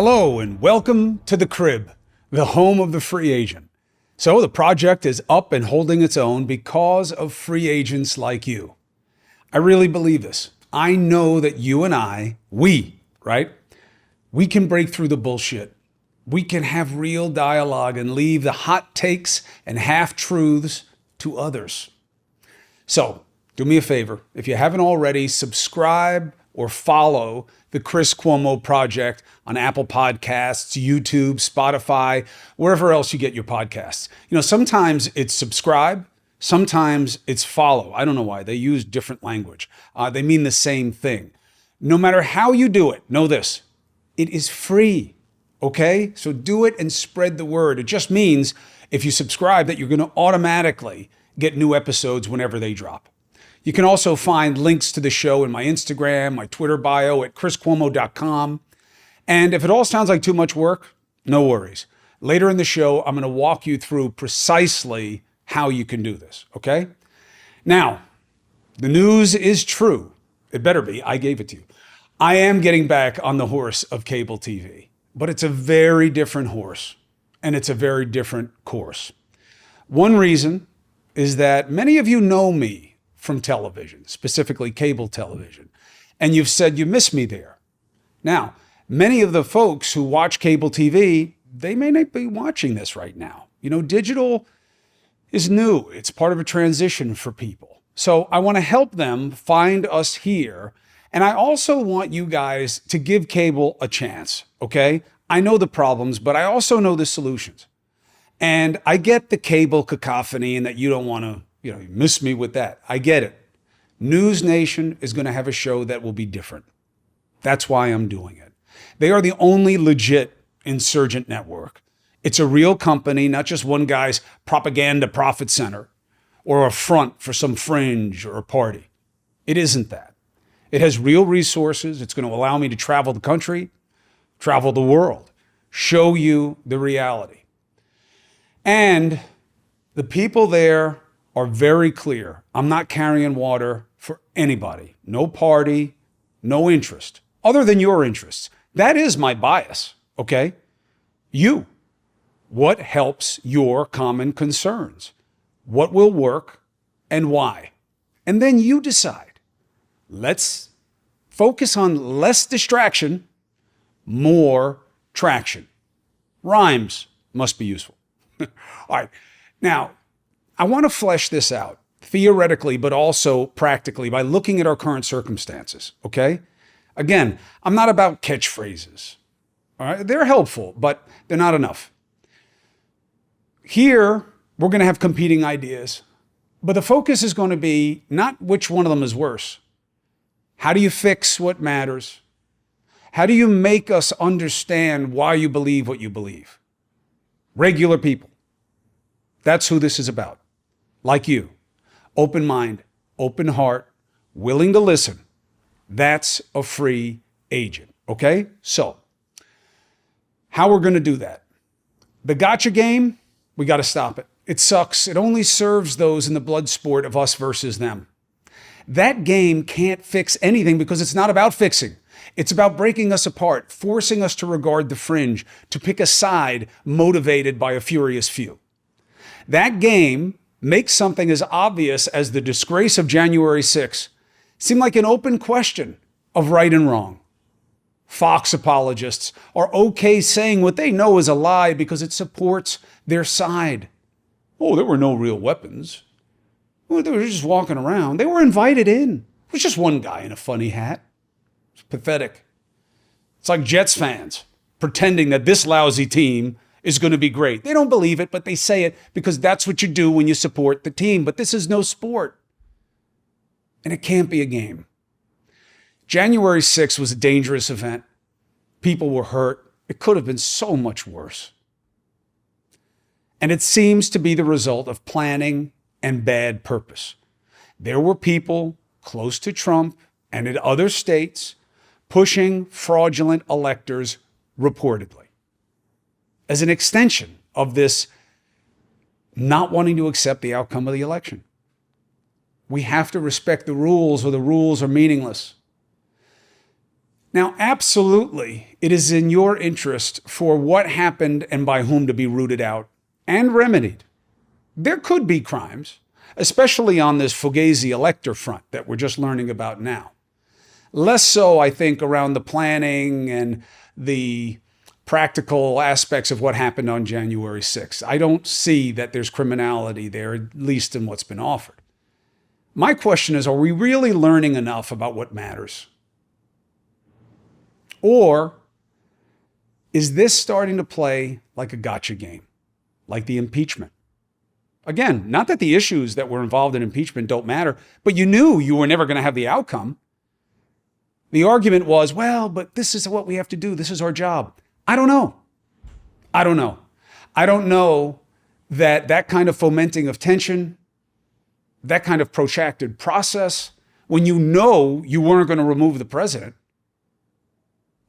Hello and welcome to the crib, the home of the free agent. So the project is up and holding its own because of free agents like you. I really believe this. I know that you and we can break through the bullshit. We can have real dialogue and leave the hot takes and half-truths to others. So do me a favor. If you haven't already, subscribe or follow the Chris Cuomo Project on Apple Podcasts, YouTube, Spotify, wherever else you get your podcasts. You know, sometimes it's subscribe, sometimes it's follow. I don't know why. They use different language. They mean the same thing. No matter how you do it, know this. It is free, okay? So do it and spread the word. It just means if you subscribe that you're going to automatically get new episodes whenever they drop. You can also find links to the show in my Instagram, my Twitter bio at chriscuomo.com. And if it all sounds like too much work, no worries. Later in the show, I'm going to walk you through precisely how you can do this, okay? Now, the news is true. It better be. I gave it to you. I am getting back on the horse of cable TV, but it's a very different horse, and it's a very different course. One reason is that many of you know me from television, specifically cable television, and you've said you miss me there. Now, many of the folks who watch cable TV, they may not be watching this right now. You know, digital is new. It's part of a transition for people. So I want to help them find us here. And I also want you guys to give cable a chance, okay? I know the problems, but I also know the solutions. And I get the cable cacophony and that you don't want to, you miss me with that. I get it. News Nation is going to have a show that will be different. That's why I'm doing it. They are the only legit insurgent network. It's a real company, not just one guy's propaganda profit center or a front for some fringe or a party. It isn't that. It has real resources. It's going to allow me to travel the country, travel the world, show you the reality. And the people there are very clear. I'm not carrying water for anybody. No party, no interest, other than your interests. That is my bias, okay? You. What helps your common concerns? What will work and why? And then you decide. Let's focus on less distraction, more traction. Rhymes must be useful. All right. Now, I want to flesh this out theoretically, but also practically by looking at our current circumstances, okay? Again, I'm not about catchphrases, all right? They're helpful, but they're not enough. Here, we're going to have competing ideas, but the focus is going to be not which one of them is worse. How do you fix what matters? How do you make us understand why you believe what you believe? Regular people. That's who this is about. Like you, open mind, open heart, willing to listen. That's a free agent, okay? So, how we're going to do that? The gotcha game, we got to stop it. It sucks. It only serves those in the blood sport of us versus them. That game can't fix anything because it's not about fixing. It's about breaking us apart, forcing us to regard the fringe, to pick a side motivated by a furious few. That game makes something as obvious as the disgrace of January 6th seem like an open question of right and wrong. Fox apologists are okay saying what they know is a lie because it supports their side. Oh, there were no real weapons. Well, they were just walking around. They were invited in. It was just one guy in a funny hat. It's pathetic. It's like Jets fans pretending that this lousy team is going to be great. They don't believe it, but they say it because that's what you do when you support the team. But this is no sport. And it can't be a game. January 6th was a dangerous event. People were hurt. It could have been so much worse. And it seems to be the result of planning and bad purpose. There were people close to Trump and in other states pushing fraudulent electors reportedly as an extension of this not wanting to accept the outcome of the election. We have to respect the rules or the rules are meaningless. Now, absolutely, it is in your interest for what happened and by whom to be rooted out and remedied. There could be crimes, especially on this Fugazi elector front that we're just learning about now. Less so, I think, around the planning and the practical aspects of what happened on January 6th. I don't see that there's criminality there, at least in what's been offered. My question is, are we really learning enough about what matters? Or is this starting to play like a gotcha game, like the impeachment? Again, not that the issues that were involved in impeachment don't matter, but you knew you were never going to have the outcome. The argument was, well, but this is what we have to do. This is our job. I don't know. I don't know that kind of fomenting of tension, that kind of protracted process, when you know you weren't going to remove the president,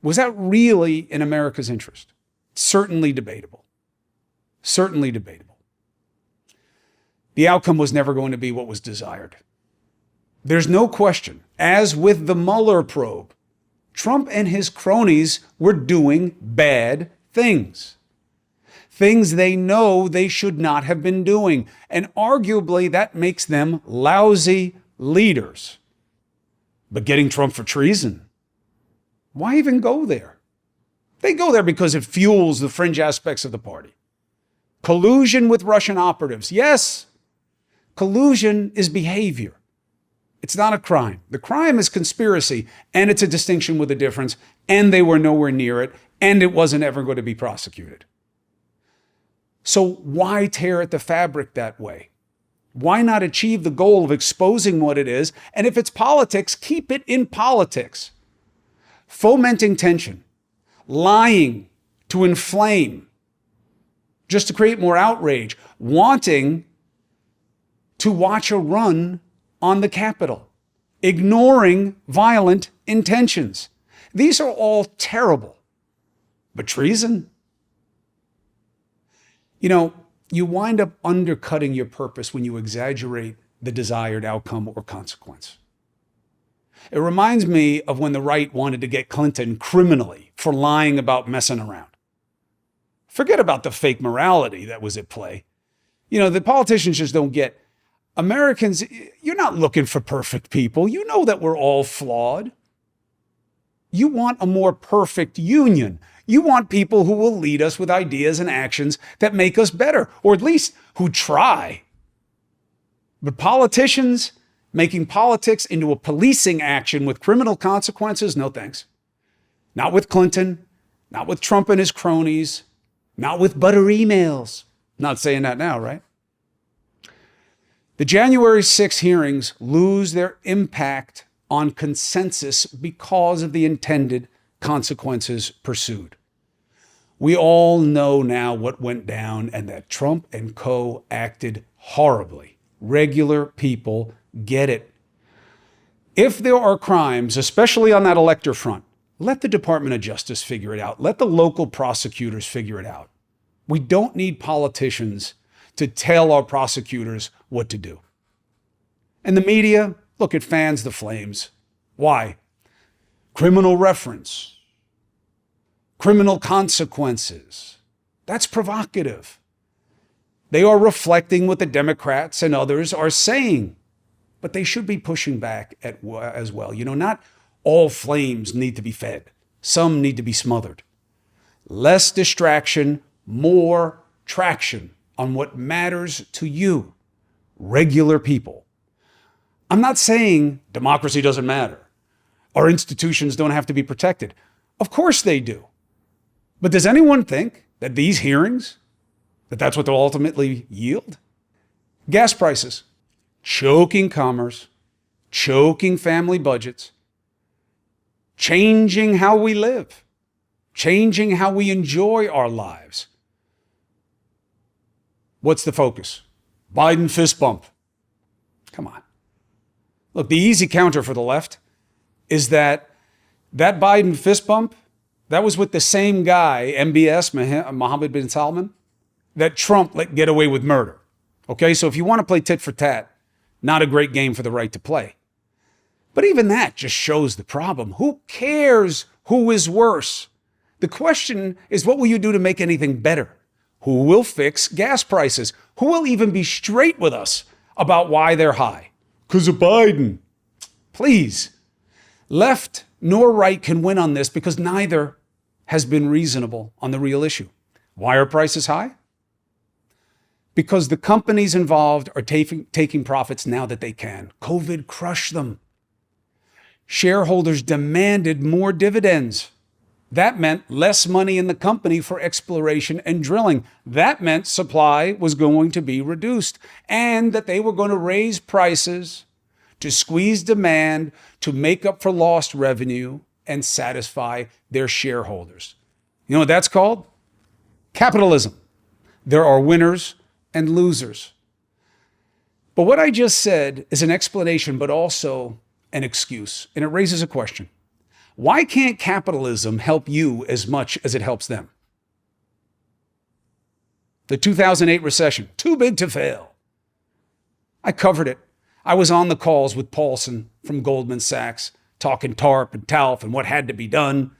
was that really in America's interest? Certainly debatable. Certainly debatable. The outcome was never going to be what was desired. There's no question, as with the Mueller probe, Trump and his cronies were doing bad things. Things they know they should not have been doing. And arguably that makes them lousy leaders. But getting Trump for treason, why even go there? They go there because it fuels the fringe aspects of the party. Collusion with Russian operatives. Yes, collusion is behavior. It's not a crime. The crime is conspiracy, and it's a distinction with a difference, and they were nowhere near it, and it wasn't ever going to be prosecuted. So why tear at the fabric that way? Why not achieve the goal of exposing what it is? And if it's politics, keep it in politics. Fomenting tension, lying to inflame, just to create more outrage, wanting to watch a run on the Capitol, ignoring violent intentions. These are all terrible. But treason? You wind up undercutting your purpose when you exaggerate the desired outcome or consequence. It reminds me of when the right wanted to get Clinton criminally for lying about messing around. Forget about the fake morality that was at play. The politicians just don't get. Americans, you're not looking for perfect people. You know that we're all flawed. You want a more perfect union. You want people who will lead us with ideas and actions that make us better, or at least who try. But politicians making politics into a policing action with criminal consequences, no thanks. Not with Clinton, not with Trump and his cronies, not with butter emails. Not saying that now, right? The January 6 hearings lose their impact on consensus because of the intended consequences pursued. We all know now what went down and that Trump and co. acted horribly. Regular people get it. If there are crimes, especially on that elector front, let the Department of Justice figure it out. Let the local prosecutors figure it out. We don't need politicians to tell our prosecutors what to do. And the media, look, it fans the flames. Why? Criminal reference. Criminal consequences. That's provocative. They are reflecting what the Democrats and others are saying, but they should be pushing back as well. Not all flames need to be fed. Some need to be smothered. Less distraction, more traction on what matters to you, regular people. I'm not saying democracy doesn't matter. Our institutions don't have to be protected. Of course they do. But does anyone think that these hearings, that's what they'll ultimately yield? Gas prices, choking commerce, choking family budgets, changing how we live, changing how we enjoy our lives. What's the focus? Biden fist bump. Come on. Look, the easy counter for the left is that Biden fist bump, that was with the same guy, MBS, Mohammed bin Salman, that Trump let get away with murder. Okay, so if you want to play tit for tat, not a great game for the right to play. But even that just shows the problem. Who cares who is worse? The question is, what will you do to make anything better? Who will fix gas prices? Who will even be straight with us about why they're high? Because of Biden. Please. Left nor right can win on this because neither has been reasonable on the real issue. Why are prices high? Because the companies involved are taking profits now that they can. COVID crushed them. Shareholders demanded more dividends. That meant less money in the company for exploration and drilling. That meant supply was going to be reduced and that they were going to raise prices to squeeze demand to make up for lost revenue and satisfy their shareholders. You know what that's called? Capitalism. There are winners and losers. But what I just said is an explanation, but also an excuse. And it raises a question. Why can't capitalism help you as much as it helps them? The 2008 recession, too big to fail. I covered it. I was on the calls with Paulson from Goldman Sachs, talking TARP and TALF and what had to be done.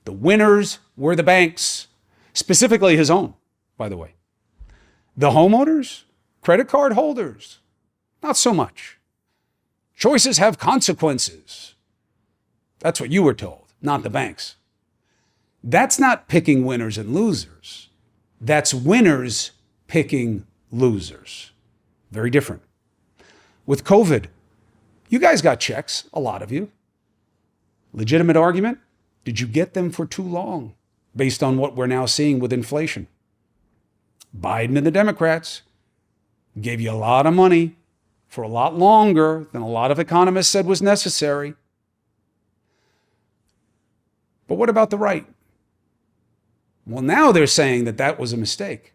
The winners were the banks, specifically his own, by the way. The homeowners, credit card holders, not so much. Choices have consequences. That's what you were told, not the banks. That's not picking winners and losers. That's winners picking losers. Very different. With COVID, you guys got checks, a lot of you. Legitimate argument? Did you get them for too long, based on what we're now seeing with inflation? Biden and the Democrats gave you a lot of money for a lot longer than a lot of economists said was necessary. But what about the right? Well, now they're saying that that was a mistake.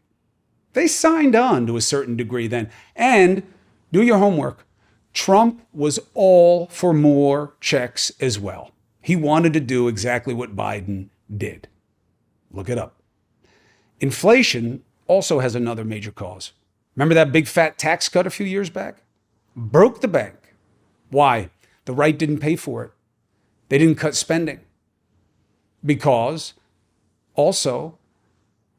They signed on to a certain degree then. And do your homework. Trump was all for more checks as well. He wanted to do exactly what Biden did. Look it up. Inflation also has another major cause. Remember that big fat tax cut a few years back? Broke the bank. Why? The right didn't pay for it. They didn't cut spending. Because also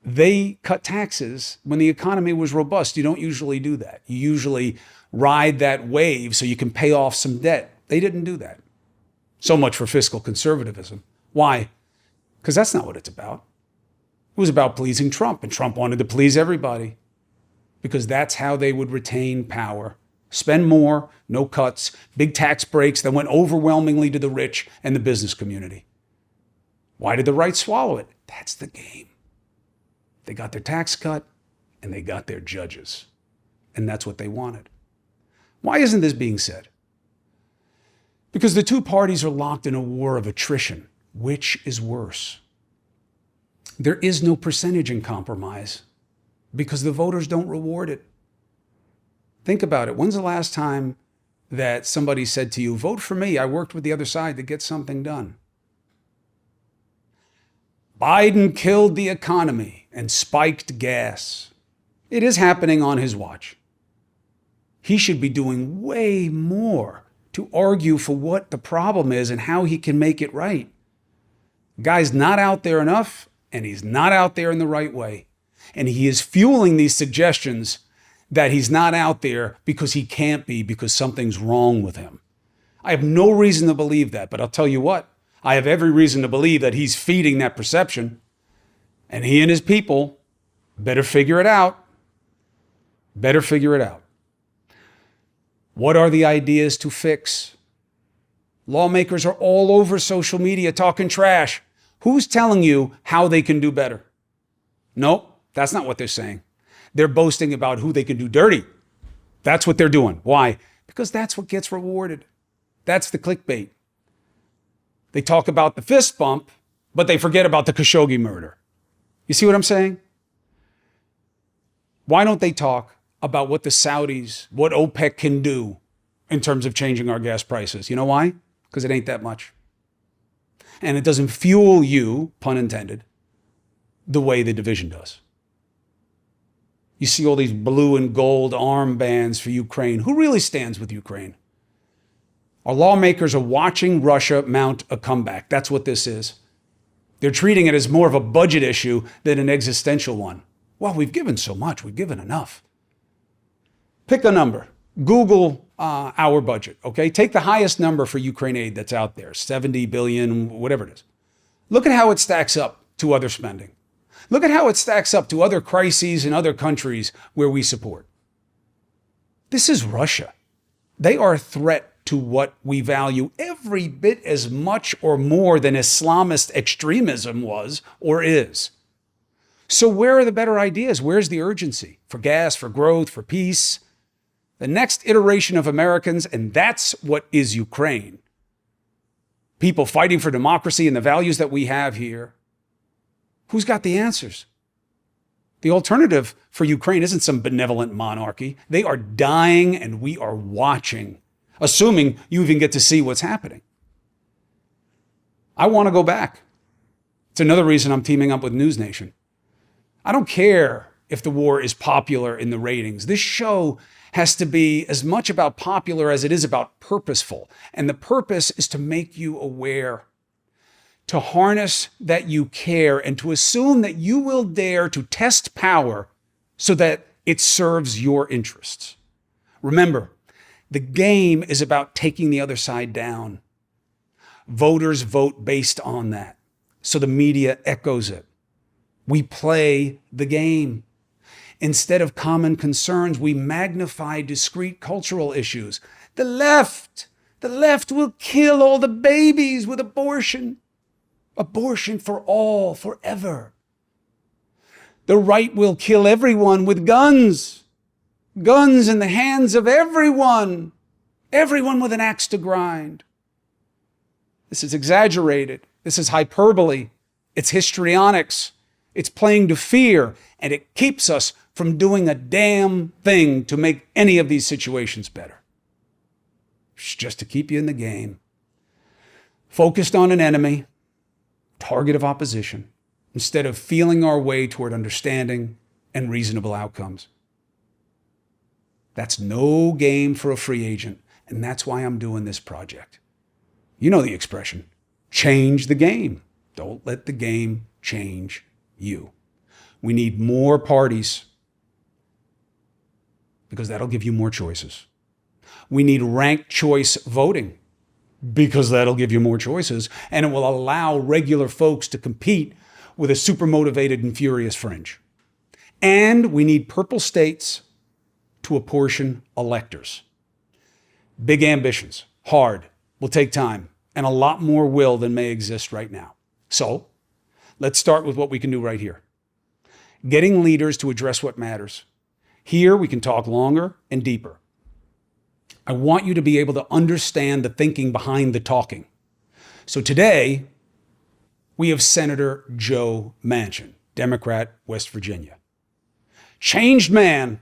they cut taxes when the economy was robust. You don't usually do that. You usually ride that wave so you can pay off some debt. They didn't do that. So much for fiscal conservatism. Why? Because that's not what it's about. It was about pleasing Trump, and Trump wanted to please everybody because that's how they would retain power. Spend more, no cuts, big tax breaks that went overwhelmingly to the rich and the business community. Why did the right swallow it? That's the game. They got their tax cut and they got their judges. And that's what they wanted. Why isn't this being said? Because the two parties are locked in a war of attrition. Which is worse? There is no percentage in compromise because the voters don't reward it. Think about it. When's the last time that somebody said to you, vote for me, I worked with the other side to get something done? Biden killed the economy and spiked gas. It is happening on his watch. He should be doing way more to argue for what the problem is and how he can make it right. Guy's not out there enough, and he's not out there in the right way. And he is fueling these suggestions that he's not out there because he can't be, because something's wrong with him. I have no reason to believe that, but I'll tell you what, I have every reason to believe that he's feeding that perception, and he and his people better figure it out. Better figure it out. What are the ideas to fix? Lawmakers are all over social media talking trash. Who's telling you how they can do better? Nope, that's not what they're saying. They're boasting about who they can do dirty. That's what they're doing. Why? Because that's what gets rewarded. That's the clickbait. They talk about the fist bump, but they forget about the Khashoggi murder. You see what I'm saying? Why don't they talk about what the Saudis, what OPEC can do in terms of changing our gas prices? You know why? Because it ain't that much. And it doesn't fuel you, pun intended, the way the division does. You see all these blue and gold armbands for Ukraine. Who really stands with Ukraine? Our lawmakers are watching Russia mount a comeback. That's what this is. They're treating it as more of a budget issue than an existential one. Well, we've given so much. We've given enough. Pick a number. Google our budget, okay? Take the highest number for Ukraine aid that's out there, 70 billion, whatever it is. Look at how it stacks up to other spending. Look at how it stacks up to other crises in other countries where we support. This is Russia. They are a threat to what we value every bit as much or more than Islamist extremism was or is. So where are the better ideas? Where's the urgency? For gas, for growth, for peace? The next iteration of Americans, and that's what is Ukraine. People fighting for democracy and the values that we have here. Who's got the answers? The alternative for Ukraine isn't some benevolent monarchy. They are dying and we are watching, assuming you even get to see what's happening. I want to go back. It's another reason I'm teaming up with News Nation. I don't care if the war is popular in the ratings. This show has to be as much about popular as it is about purposeful. And the purpose is to make you aware, to harness that you care, and to assume that you will dare to test power so that it serves your interests. Remember, the game is about taking the other side down. Voters vote based on that, so the media echoes it. We play the game. Instead of common concerns, we magnify discrete cultural issues. The left will kill all the babies with abortion. Abortion for all, forever. The right will kill everyone with guns. Guns in the hands of everyone. Everyone with an axe to grind. This is exaggerated. This is hyperbole. It's histrionics. It's playing to fear, and it keeps us from doing a damn thing to make any of these situations better. It's just to keep you in the game. Focused on an enemy, target of opposition, instead of feeling our way toward understanding and reasonable outcomes. That's no game for a free agent, and that's why I'm doing this project. You know the expression, change the game. Don't let the game change you. We need more parties because that'll give you more choices. We need ranked choice voting because that'll give you more choices, and it will allow regular folks to compete with a super motivated and furious fringe. And we need purple states to apportion electors. Big ambitions, hard, will take time, and a lot more will than may exist right now. So let's start with what we can do right here. Getting leaders to address what matters. Here we can talk longer and deeper. I want you to be able to understand the thinking behind the talking. So today, we have Senator Joe Manchin, Democrat, West Virginia. Changed man,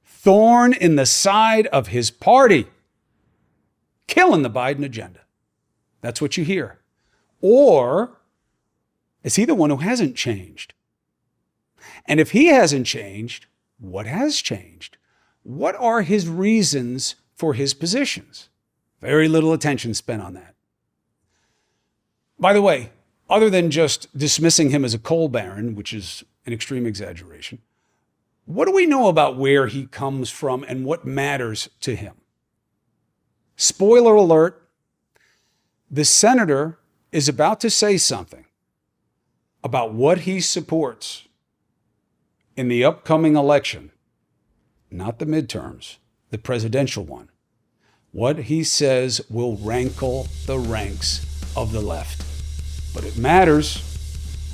thorn in the side of his party, killing the Biden agenda. That's what you hear. Or is he the one who hasn't changed? And if he hasn't changed, what has changed? What are his reasons for his positions? Very little attention spent on that. By the way, other than just dismissing him as a coal baron, which is an extreme exaggeration, what do we know about where he comes from and what matters to him? Spoiler alert, the senator is about to say something about what he supports in the upcoming election, not the midterms, the presidential one. What he says will rankle the ranks of the left. But it matters,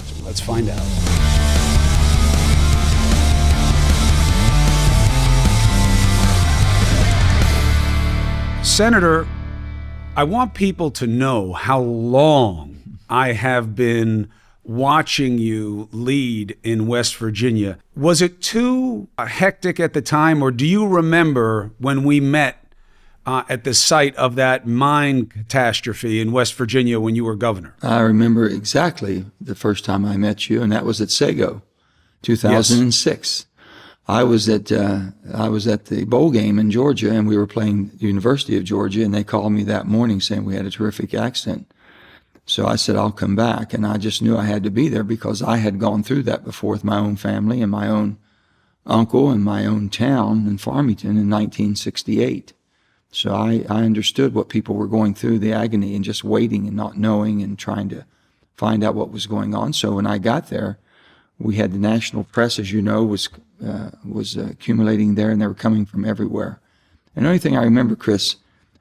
so let's find out. Senator, I want people to know how long I have been watching you lead in West Virginia. Was it too hectic at the time, or do you remember when we met at the site of that mine catastrophe in West Virginia when you were governor? I remember exactly the first time I met you, and that was at Sago, 2006. Yes. I was at the bowl game in Georgia, and we were playing the University of Georgia, and they called me that morning saying we had a terrific accident. So I said, I'll come back. And I just knew I had to be there because I had gone through that before with my own family and my own uncle and my own town in Farmington in 1968. So I understood what people were going through, the agony and just waiting and not knowing and trying to find out what was going on. So when I got there, we had the national press, as you know, was accumulating there, and they were coming from everywhere. And the only thing I remember, Chris,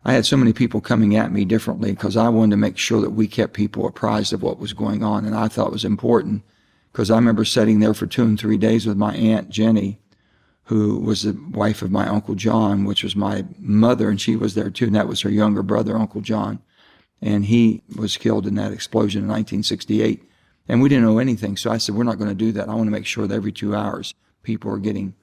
I had so many people coming at me differently because I wanted to make sure that we kept people apprised of what was going on, and I thought it was important because I remember sitting there for 2 and 3 days with my Aunt Jenny, who was the wife of my Uncle John, which was my mother, and she was there too, and that was her younger brother, Uncle John. And he was killed in that explosion in 1968. And we didn't know anything, so I said, we're not going to do that. I want to make sure that every 2 hours people are getting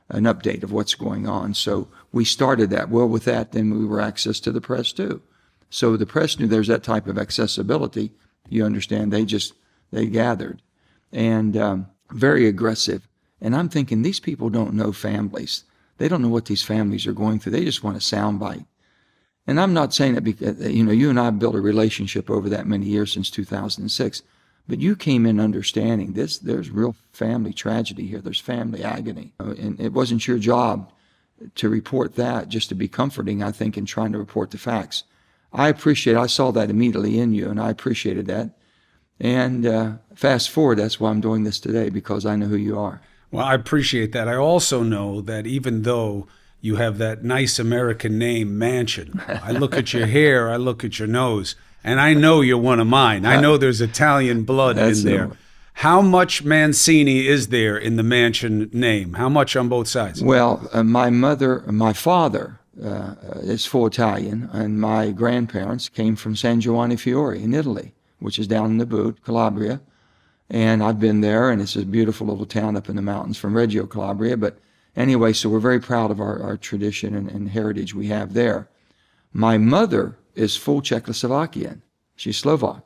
an update of what's going on. So we started that. Well, with that, then we were access to the press too. So the press knew there's that type of accessibility. You understand, they gathered. And very aggressive. And I'm thinking, these people don't know families. They don't know what these families are going through. They just want a soundbite. And I'm not saying that because, you and I have built a relationship over that many years since 2006. But you came in understanding this. There's real family tragedy here. There's family agony. And it wasn't your job to report that, just to be comforting, I think, in trying to report the facts. I saw that immediately in you, and I appreciated that. And fast forward, that's why I'm doing this today, because I know who you are. Well, I appreciate that. I also know that even though you have that nice American name, Manchin, I look at your hair, I look at your nose, and I know you're one of mine. I know there's Italian blood in there. How much Mancini is there in the Manchin name? How much on both sides? Well, my father is full Italian, and my grandparents came from San Giovanni Fiore in Italy, which is down in the boot, Calabria. And I've been there, and it's a beautiful little town up in the mountains from Reggio Calabria. But anyway, so we're very proud of our tradition and heritage we have there. My mother is full Czechoslovakian. She's Slovak.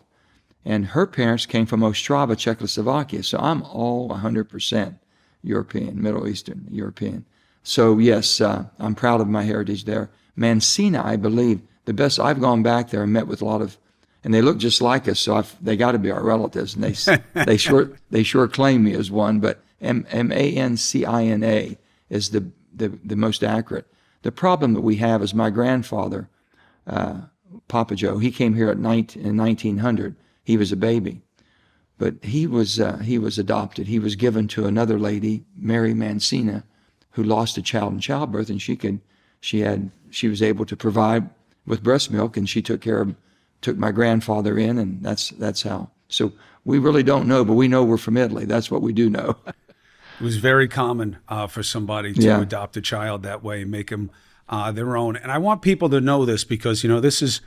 And her parents came from Ostrava, Czechoslovakia. So I'm all 100% European, Middle Eastern European. So yes, I'm proud of my heritage there. Mancina, I believe, I've gone back there and met with a lot of, and they look just like us, so they got to be our relatives. And they sure claim me as one, but Mancina is the most accurate. The problem that we have is my grandfather, Papa Joe, he came here in 1900. He was a baby, but he was adopted. He was given to another lady, Mary Mancina, who lost a child in childbirth, and she was able to provide with breast milk, and she took my grandfather in, and that's how. So we really don't know, but we know we're from Italy. That's what we do know. It was very common for somebody to adopt a child that way, make them their own. And I want people to know this because, this is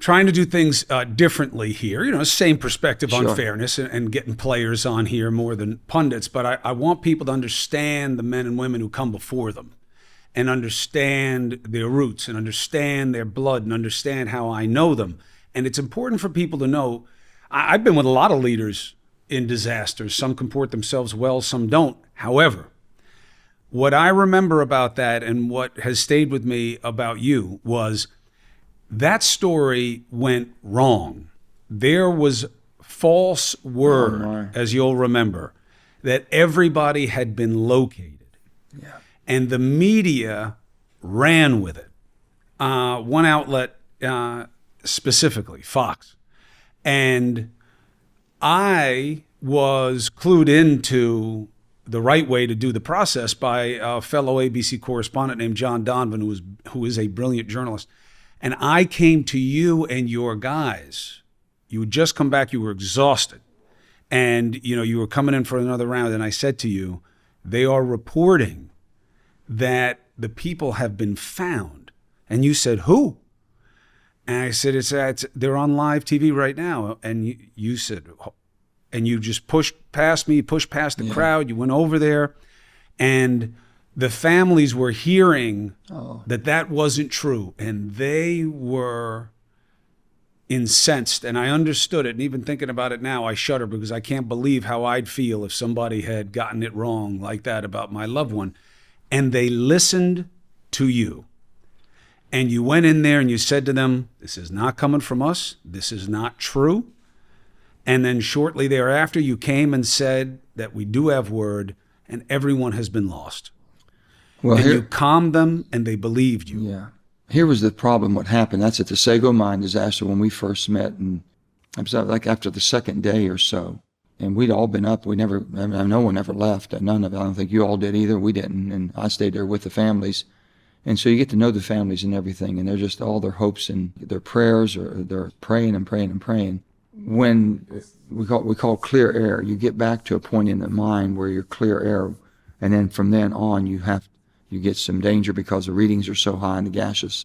trying to do things differently here. Same perspective on fairness and getting players on here more than pundits. But I want people to understand the men and women who come before them and understand their roots and understand their blood and understand how I know them. And it's important for people to know, I've been with a lot of leaders in disasters. Some comport themselves well, some don't. However, what I remember about that and what has stayed with me about you was that story went wrong. There was false word, as you'll remember, that everybody had been located. Yeah. And the media ran with it. One outlet specifically, Fox. And I was clued into the right way to do the process by a fellow ABC correspondent named John Donovan, who is a brilliant journalist. And I came to you and your guys. You had just come back. You were exhausted. And, you were coming in for another round. And I said to you, they are reporting that the people have been found. And you said, who? And I said, they're on live TV right now. And you said, and you just pushed past me, pushed past the crowd. You went over there. And the families were hearing that wasn't true. And they were incensed, and I understood it. And even thinking about it now, I shudder because I can't believe how I'd feel if somebody had gotten it wrong like that about my loved one. And they listened to you. And you went in there and you said to them, this is not coming from us. This is not true. And then shortly thereafter, you came and said that we do have word and everyone has been lost. Well, and you calmed them and they believed you. Yeah. Here was the problem, what happened. That's at the Sago Mine disaster when we first met. And it was like after the second day or so. And we'd all been up. No one ever left. None of it. I don't think you all did either. We didn't. And I stayed there with the families. And so you get to know the families and everything. And they're just all their hopes and their prayers, or they're praying and praying and praying. When we call clear air, you get back to a point in the mind where you're clear air. And then from then on, you get some danger because the readings are so high in the gaseous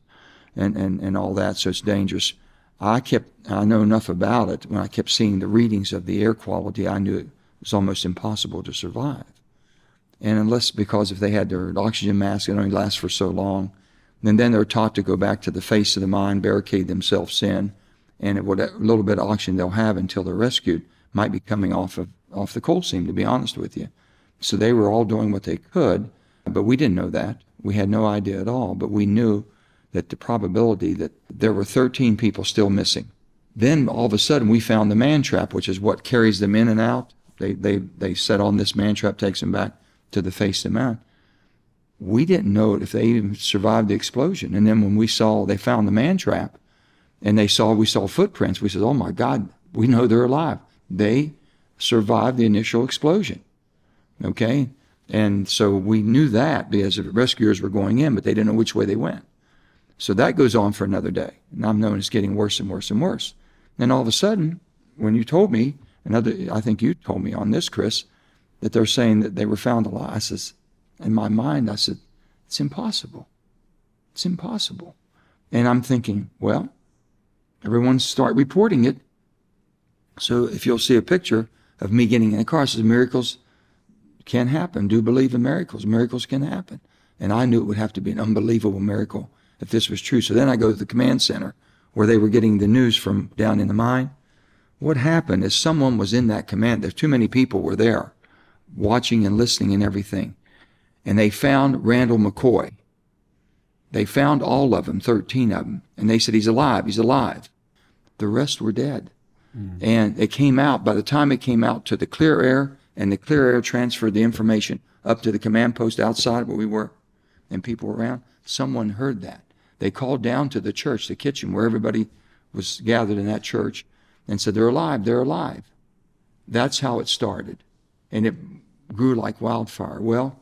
and all that, so it's dangerous. I know enough about it. When I kept seeing the readings of the air quality, I knew it was almost impossible to survive. And because if they had their oxygen mask, it only lasts for so long. And then they're taught to go back to the face of the mine, barricade themselves in, and what little bit of oxygen they'll have until they're rescued might be coming off the coal seam, to be honest with you. So they were all doing what they could. But we didn't know that. We had no idea at all. But we knew that the probability that there were 13 people still missing. Then all of a sudden we found the man trap, which is what carries them in and out. They set on this man trap, takes them back to the face of the mountain. We didn't know if they even survived the explosion. And then when they found the man trap, and we saw footprints, we said, oh my God, we know they're alive. They survived the initial explosion. Okay? And so we knew that because the rescuers were going in, but they didn't know which way they went. So that goes on for another day. And I'm knowing it's getting worse and worse and worse. And all of a sudden, when you told me, I think you told me on this, Chris, that they're saying that they were found alive. I said, in my mind, I said, it's impossible. It's impossible. And I'm thinking, well, everyone start reporting it. So if you'll see a picture of me getting in the car, it says miracles can happen. Do believe in miracles. Miracles can happen. And I knew it would have to be an unbelievable miracle if this was true. So then I go to the command center where they were getting the news from down in the mine. What happened is someone was in that command. There's too many people were there watching and listening and everything. And they found Randall McCoy. They found all of them, 13 of them. And they said, he's alive, he's alive. The rest were dead. And it came out, by the time it came out to the clear air, and the clear air transferred the information up to the command post outside where we were, and people were around, someone heard that. They called down to the church, the kitchen, where everybody was gathered in that church, and said, they're alive, they're alive. That's how it started. And it grew like wildfire. Well,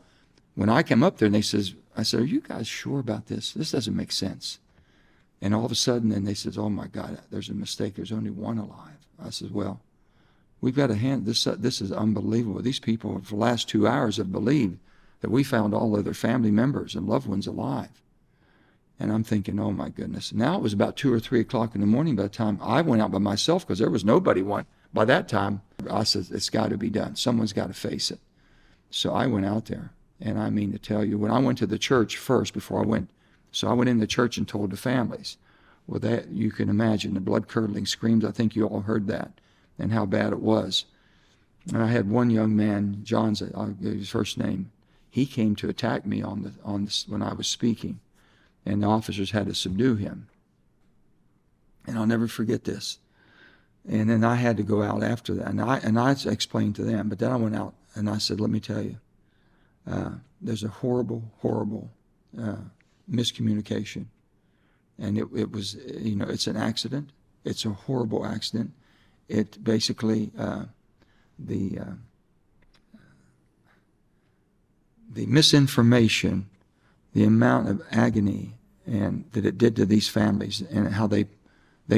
when I came up there, and I said, are you guys sure about this? This doesn't make sense. And all of a sudden, then they said, oh my God, there's a mistake. There's only one alive. I said, well, we've got to hand this. This is unbelievable. These people for the last 2 hours have believed that we found all of their family members and loved ones alive. And I'm thinking, oh my goodness. Now it was about 2 or 3 o'clock in the morning by the time I went out by myself, because there was nobody. By that time, I said, it's got to be done. Someone's got to face it. So I went out there. And I mean to tell you, when I went to the church first before I went, so I went in the church and told the families. Well, that you can imagine the blood-curdling screams. I think you all heard that and how bad it was. And I had one young man, John's, I'll give his first name. He came to attack me when I was speaking, and the officers had to subdue him. And I'll never forget this. And then I had to go out after that, and I explained to them. But then I went out and I said, let me tell you, there's a horrible, horrible miscommunication. And it was, it's an accident. It's a horrible accident. It basically, the misinformation, the amount of agony and that it did to these families and how they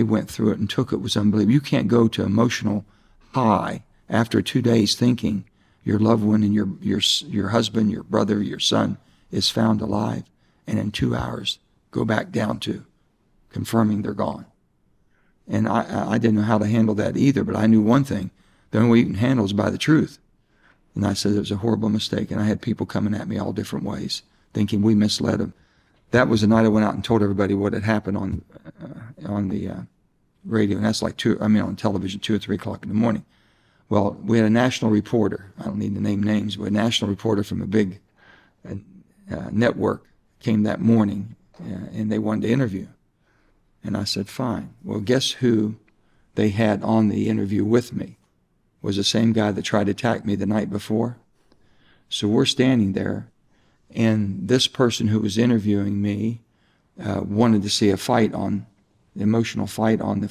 went through it and took it was unbelievable. You can't go to emotional high after 2 days thinking your loved one and your husband, your brother, your son is found alive, and in 2 hours go back down to confirming they're gone. And I didn't know how to handle that either, but I knew one thing: the only way you can handle is by the truth. And I said it was a horrible mistake, and I had people coming at me all different ways, thinking we misled them. That was the night I went out and told everybody what had happened on the radio, and that's like on television, 2 or 3 o'clock in the morning. Well, we had a national reporter. I don't need to name names, but a national reporter from a big network came that morning, and they wanted to interview. And I said, fine. Well, guess who they had on the interview with me? Was the same guy that tried to attack me the night before. So we're standing there, and this person who was interviewing me wanted to see an emotional fight on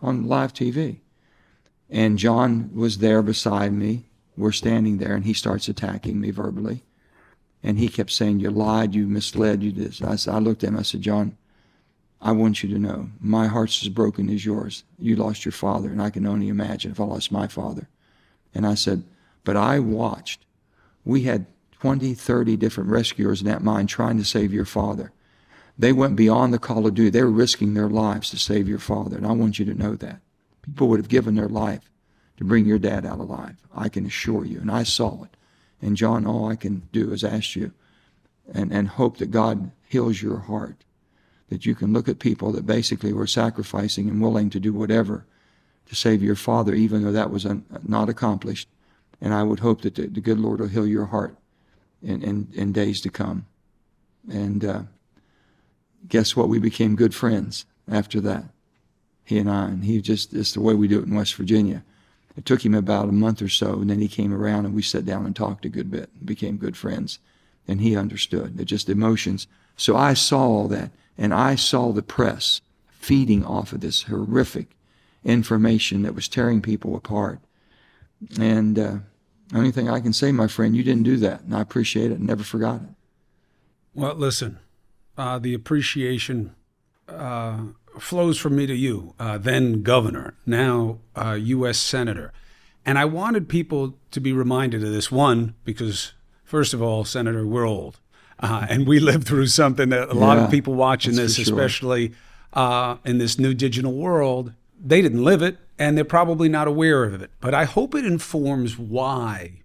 live TV. And John was there beside me. We're standing there, and he starts attacking me verbally. And he kept saying, you lied, you misled, you did this. I looked at him, I said, John, I want you to know, my heart's as broken as yours. You lost your father, and I can only imagine if I lost my father. And I said, but I watched. We had 20, 30 different rescuers in that mine trying to save your father. They went beyond the call of duty. They were risking their lives to save your father, and I want you to know that. People would have given their life to bring your dad out alive. I can assure you, and I saw it. And John, all I can do is ask you and hope that God heals your heart, that you can look at people that basically were sacrificing and willing to do whatever to save your father, even though that was not accomplished. And I would hope that the good Lord will heal your heart in days to come. And guess what? We became good friends after that, he and I. And it's the way we do it in West Virginia. It took him about a month or so, and then he came around and we sat down and talked a good bit, and became good friends. And he understood. They're just emotions. So I saw all that, and I saw the press feeding off of this horrific information that was tearing people apart. And the only thing I can say, my friend, you didn't do that, and I appreciate it and never forgot it. Well, listen, the appreciation flows from me to you, then governor, now U.S. senator. And I wanted people to be reminded of this, one, because first of all, Senator, we're old. And we lived through something that a lot of people watching this, especially in this new digital world, they didn't live it, and they're probably not aware of it. But I hope it informs why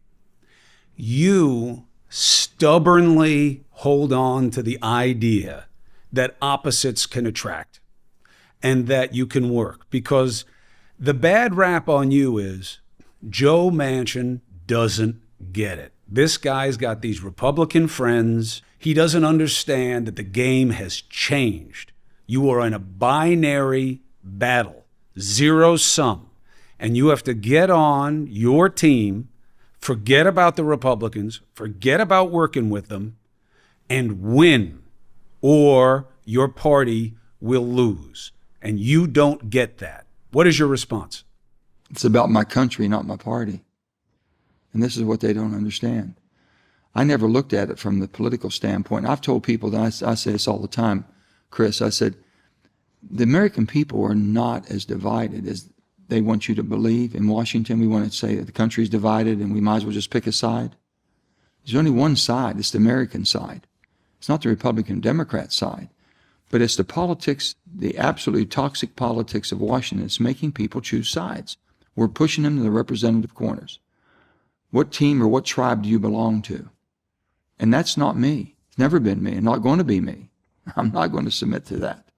you stubbornly hold on to the idea that opposites can attract and that you can work. Because the bad rap on you is Joe Manchin doesn't get it. This guy's got these Republican friends. He doesn't understand that the game has changed. You are in a binary battle, zero sum, and you have to get on your team, forget about the Republicans, forget about working with them, and win, or your party will lose. And you don't get that. What is your response? It's about my country, not my party. And this is what they don't understand. I never looked at it from the political standpoint. I've told people that I say this all the time, Chris. I said, the American people are not as divided as they want you to believe. In Washington, we want to say that the country's divided and we might as well just pick a side. There's only one side. It's the American side. It's not the Republican Democrat side. But it's the politics, the absolutely toxic politics of Washington. It's making people choose sides. We're pushing them to the representative corners. What team or what tribe do you belong to? And that's not me. It's never been me and not going to be me. I'm not going to submit to that.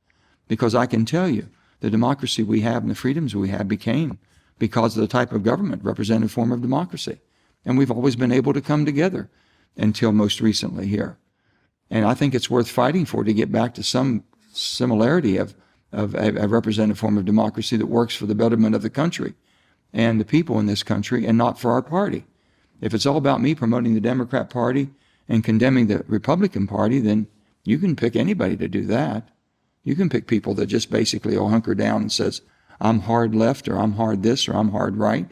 Because I can tell you, the democracy we have and the freedoms we have became because of the type of government, representative form of democracy. And we've always been able to come together until most recently here. And I think it's worth fighting for to get back to some similarity of a representative form of democracy that works for the betterment of the country and the people in this country and not for our party. If it's all about me promoting the Democrat Party and condemning the Republican Party, then you can pick anybody to do that. You can pick people that just basically will hunker down and says, I'm hard left or I'm hard this or I'm hard right.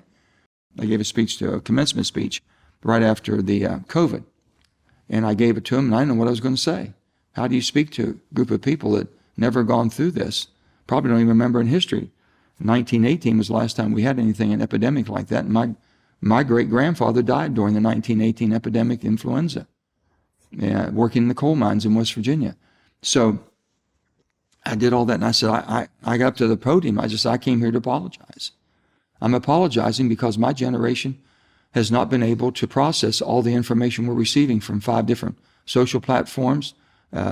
I gave a commencement speech right after the COVID. And I gave it to him, and I didn't know what I was going to say. How do you speak to a group of people that never gone through this? Probably don't even remember in history. 1918 was the last time we had anything, an epidemic like that. And my great-grandfather died during the 1918 epidemic influenza, working in the coal mines in West Virginia. So I did all that, and I said, I got up to the podium. I came here to apologize. I'm apologizing because my generation has not been able to process all the information we're receiving from 5 different social platforms,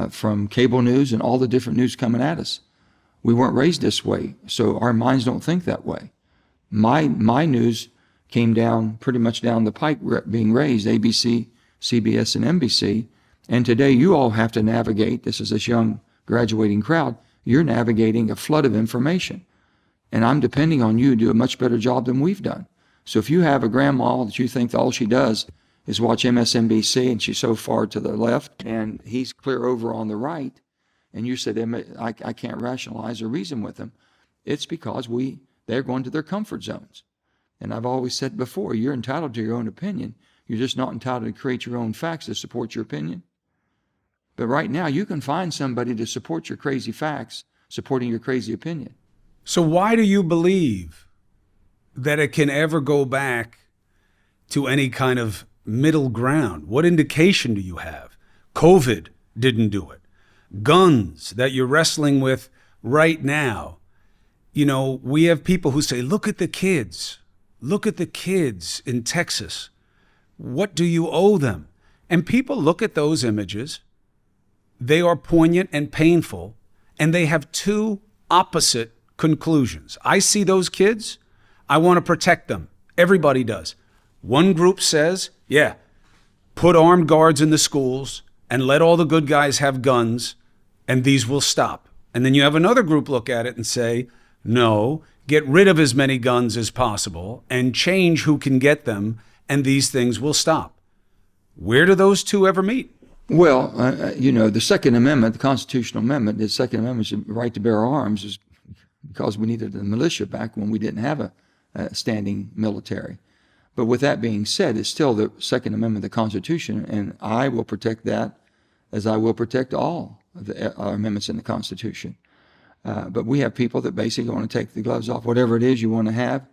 from cable news and all the different news coming at us. We weren't raised this way, so our minds don't think that way. My news came down pretty much down the pike being raised, ABC, CBS, and NBC. And today you all have to navigate, this is this young graduating crowd, you're navigating a flood of information. And I'm depending on you to do a much better job than we've done. So if you have a grandma that you think all she does is watch MSNBC and she's so far to the left and he's clear over on the right, and you said, I can't rationalize or reason with them, it's because they're going to their comfort zones. And I've always said before, you're entitled to your own opinion. You're just not entitled to create your own facts to support your opinion. But right now, you can find somebody to support your crazy facts, supporting your crazy opinion. So why do you believe that it can ever go back to any kind of middle ground? What indication do you have? COVID didn't do it. Guns that you're wrestling with right now. You know, we have people who say, look at the kids. Look at the kids in Texas. What do you owe them? And people look at those images. They are poignant and painful, and they have two opposite conclusions. I see those kids. I want to protect them. Everybody does. One group says, yeah, put armed guards in the schools and let all the good guys have guns, and these will stop. And then you have another group look at it and say, no, get rid of as many guns as possible and change who can get them, and these things will stop. Where do those two ever meet? Well, the Second Amendment, the constitutional amendment, the Second Amendment's right to bear arms is because we needed the militia back when we didn't have a standing military. But with that being said, it's still the Second Amendment of the Constitution, and I will protect that as I will protect all of our amendments in the Constitution. But we have people that basically want to take the gloves off, whatever it is you want to have.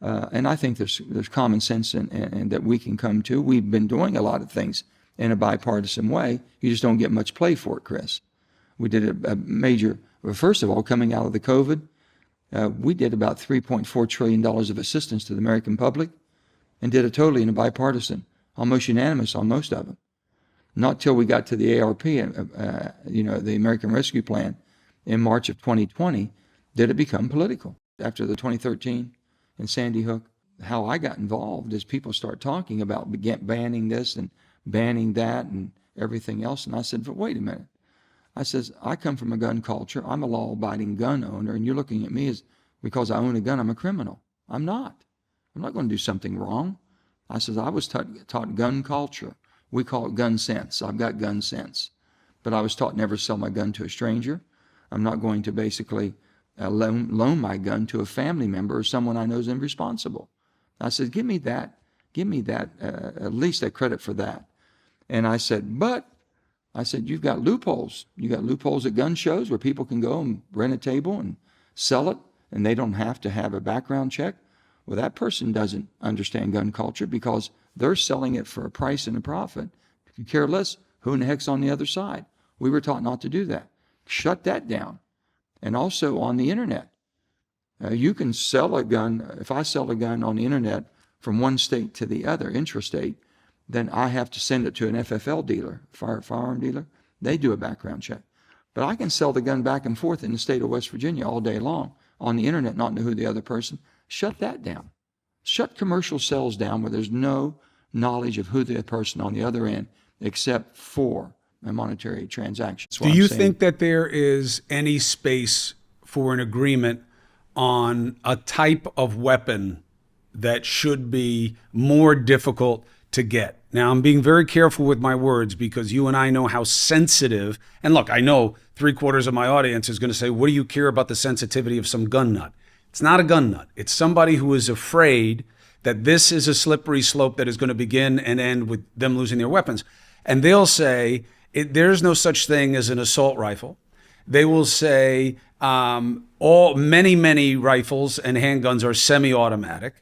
And I think there's common sense and that we can come to. We've been doing a lot of things in a bipartisan way. You just don't get much play for it, Chris. We did a major, well, first of all, coming out of the COVID, we did about $3.4 trillion of assistance to the American public and did it totally in a bipartisan, almost unanimous on most of them. Not till we got to the ARP, the American Rescue Plan, in March of 2020, did it become political. After the 2013 and Sandy Hook, how I got involved is people start talking about banning this and banning that and everything else. And I said, but wait a minute. I says, I come from a gun culture. I'm a law-abiding gun owner, and you're looking at me as because I own a gun, I'm a criminal. I'm not. I'm not going to do something wrong. I says, I was taught gun culture. We call it gun sense. I've got gun sense. But I was taught never sell my gun to a stranger. I'm not going to basically loan my gun to a family member or someone I know is irresponsible. I said, give me that, at least a credit for that. And I said, you've got loopholes. You got loopholes at gun shows where people can go and rent a table and sell it, and they don't have to have a background check. Well, that person doesn't understand gun culture because they're selling it for a price and a profit. You care less who in the heck's on the other side. We were taught not to do that. Shut that down. And also on the internet, you can sell a gun. If I sell a gun on the internet from one state to the other, intrastate, then I have to send it to an FFL dealer, firearm dealer. They do a background check. But I can sell the gun back and forth in the state of West Virginia all day long on the internet, not know who the other person. Shut that down. Shut commercial sales down where there's no knowledge of who the person on the other end except for a monetary transaction. Do you think that there is any space for an agreement on a type of weapon that should be more difficult to get? Now, I'm being very careful with my words because you and I know how sensitive, and look, I know 3/4 of my audience is going to say, what do you care about the sensitivity of some gun nut? It's not a gun nut. It's somebody who is afraid that this is a slippery slope that is going to begin and end with them losing their weapons. And they'll say, there's no such thing as an assault rifle. They will say many rifles and handguns are semi-automatic,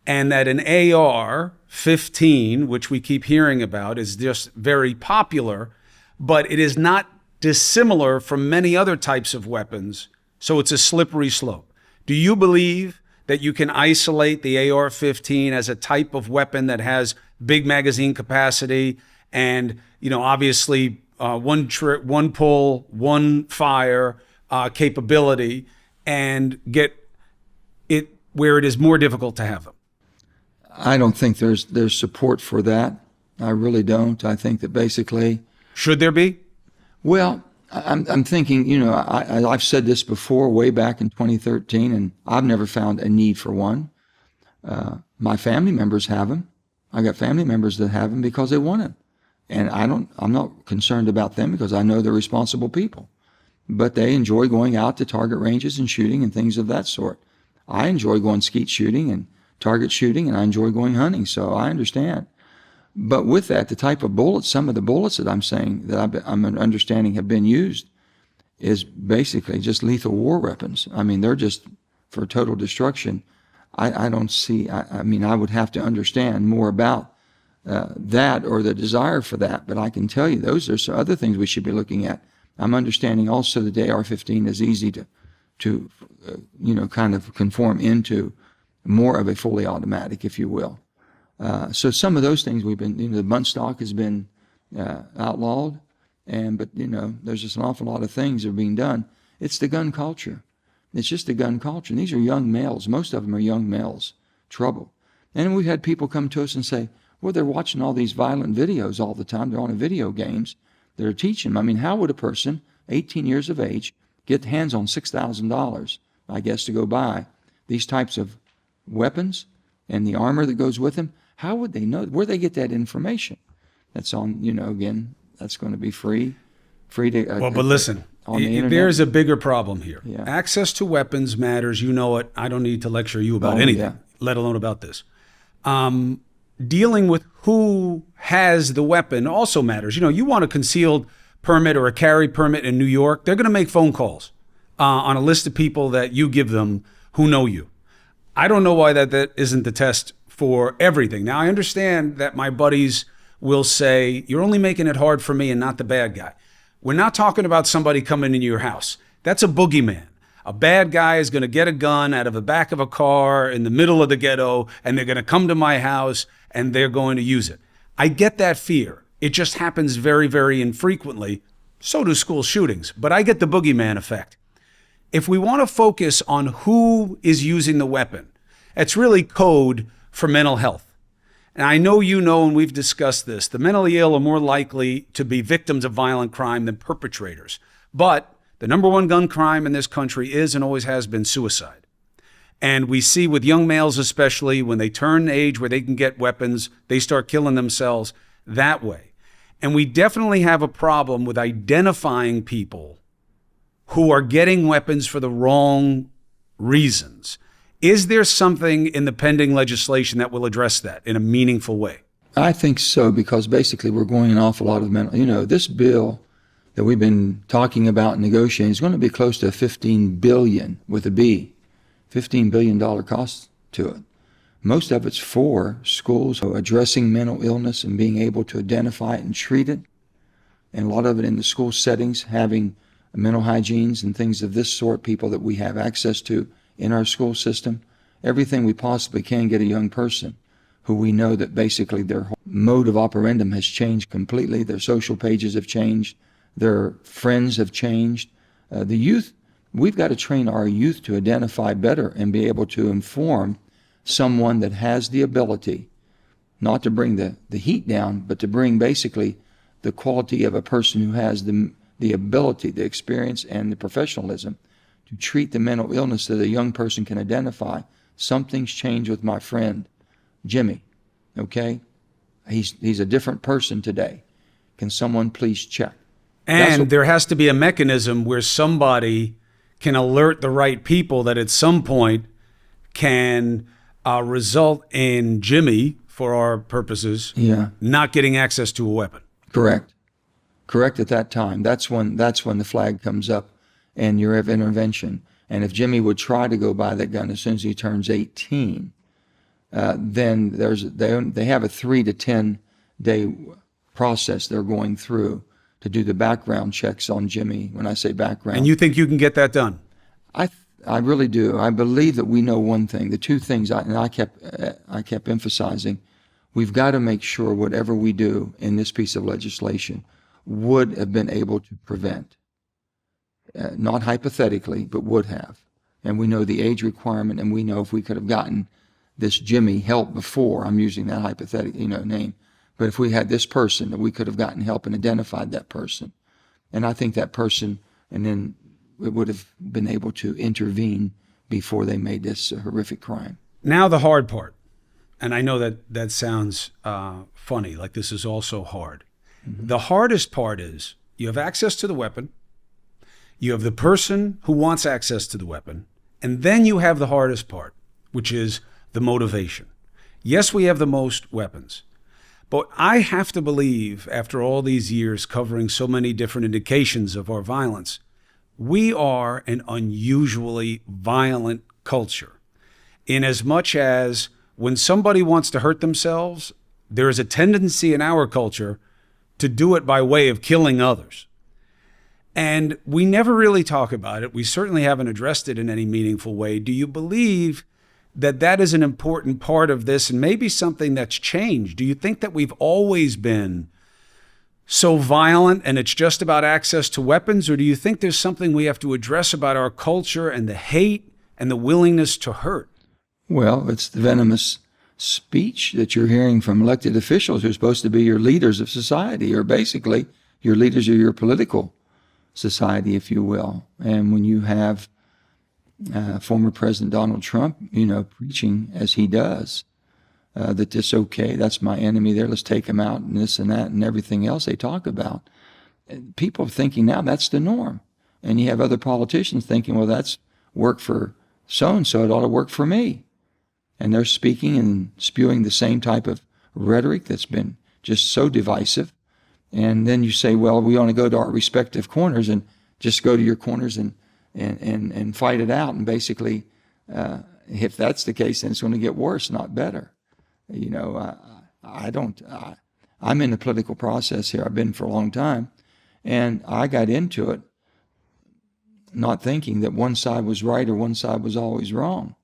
and that an AR-15, which we keep hearing about, is just very popular, but it is not dissimilar from many other types of weapons, so it's a slippery slope. Do you believe that you can isolate the AR-15 as a type of weapon that has big magazine capacity and, obviously one pull, one fire, capability and get it where it is more difficult to have them? I don't think there's support for that. I really don't. I think that basically, Should there be? well, I'm thinking, I've said this before way back in 2013, and I've never found a need for one. My family members have them. I got family members that have them because they want them. And I'm not concerned about them because I know they're responsible people. But they enjoy going out to target ranges and shooting and things of that sort. I enjoy going skeet shooting and target shooting, and I enjoy going hunting, so I understand. But with that, the type of bullets, some of the bullets that I'm saying that I'm understanding have been used is basically just lethal war weapons. I mean, they're just for total destruction. I don't see, I would have to understand more about that or the desire for that, but I can tell you those are some other things we should be looking at. I'm understanding also that the AR-15 is easy to kind of conform into more of a fully automatic, if you will. So some of those things we've been, the bunt stock has been outlawed, but there's just an awful lot of things that are being done. It's the gun culture. It's just the gun culture. And these are young males. Most of them are young males. Trouble. And we've had people come to us and say, well, they're watching all these violent videos all the time. They're on video games. They're teaching them. I mean, how would a person, 18 years of age, get hands on $6,000, I guess, to go buy these types of weapons and the armor that goes with them? How would they know? Where they get that information? That's on, again, that's going to be free to. Well, but listen, on the internet. There's a bigger problem here. Yeah. Access to weapons matters. You know it. I don't need to lecture you about anything, yeah. let alone about this. Dealing with who has the weapon also matters. You want a concealed permit or a carry permit in New York, they're going to make phone calls on a list of people that you give them who know you. I don't know why that isn't the test for everything. Now, I understand that my buddies will say, you're only making it hard for me and not the bad guy. We're not talking about somebody coming into your house. That's a boogeyman. A bad guy is going to get a gun out of the back of a car in the middle of the ghetto, and they're going to come to my house and they're going to use it. I get that fear. It just happens very, very infrequently. So do school shootings. But I get the boogeyman effect. If we want to focus on who is using the weapon, it's really code for mental health. And I know and we've discussed this, the mentally ill are more likely to be victims of violent crime than perpetrators. But the number one gun crime in this country is and always has been suicide. And we see with young males especially, when they turn age where they can get weapons, they start killing themselves that way. And we definitely have a problem with identifying people who are getting weapons for the wrong reasons. Is there something in the pending legislation that will address that in a meaningful way? I think so, because basically we're going an awful lot of mental, this bill that we've been talking about and negotiating is going to be close to $15 billion with a B, $15 billion cost to it. Most of it's for schools addressing mental illness and being able to identify it and treat it. And a lot of it in the school settings, having mental hygienes and things of this sort, people that we have access to in our school system, everything we possibly can get a young person who we know that basically their mode of operandum has changed completely, their social pages have changed, their friends have changed. The youth, we've got to train our youth to identify better and be able to inform someone that has the ability, not to bring the heat down, but to bring basically the quality of a person who has the ability, the experience, and the professionalism to treat the mental illness that a young person can identify. Something's changed with my friend, Jimmy, okay? He's a different person today. Can someone please check? And there has to be a mechanism where somebody can alert the right people that at some point can result in Jimmy, for our purposes, not getting access to a weapon. Correct at that time. That's when the flag comes up and you have intervention. And if Jimmy would try to go buy that gun as soon as he turns 18, then they have a 3 to 10 day process they're going through to do the background checks on Jimmy. When I say background, and you think you can get that done? I really do. I believe that we know one thing. The two things I kept emphasizing: we've got to make sure whatever we do in this piece of legislation would have been able to prevent. not hypothetically, but would have. And we know the age requirement, and we know if we could have gotten this Jimmy help before, I'm using that hypothetical, name, but if we had this person, that we could have gotten help and identified that person. And I think that person, and then we would have been able to intervene before they made this horrific crime. Now the hard part, and I know that sounds funny, like this is also hard. Mm-hmm. The hardest part is you have access to the weapon, you have the person who wants access to the weapon, and then you have the hardest part, which is the motivation. Yes, we have the most weapons, but I have to believe, after all these years covering so many different indications of our violence, we are an unusually violent culture. In as much as when somebody wants to hurt themselves, there is a tendency in our culture to do it by way of killing others. And we never really talk about it. We certainly haven't addressed it in any meaningful way. Do you believe that that is an important part of this and maybe something that's changed? Do you think that we've always been so violent and it's just about access to weapons? Or do you think there's something we have to address about our culture and the hate and the willingness to hurt? Well, it's the venomous speech that you're hearing from elected officials who are supposed to be your leaders of society, or basically your leaders of your political society, if you will. And when you have former President Donald Trump, preaching as he does, that it's okay, that's my enemy there, let's take him out, and this and that and everything else they talk about. People are thinking now that's the norm. And you have other politicians thinking, well, that's worked for so-and-so, it ought to work for me. And they're speaking and spewing the same type of rhetoric that's been just so divisive. And then you say, well, we want to go to our respective corners, and just go to your corners and fight it out. And basically, if that's the case, then it's going to get worse, not better. I'm in the political process here. I've been for a long time. And I got into it not thinking that one side was right or one side was always wrong.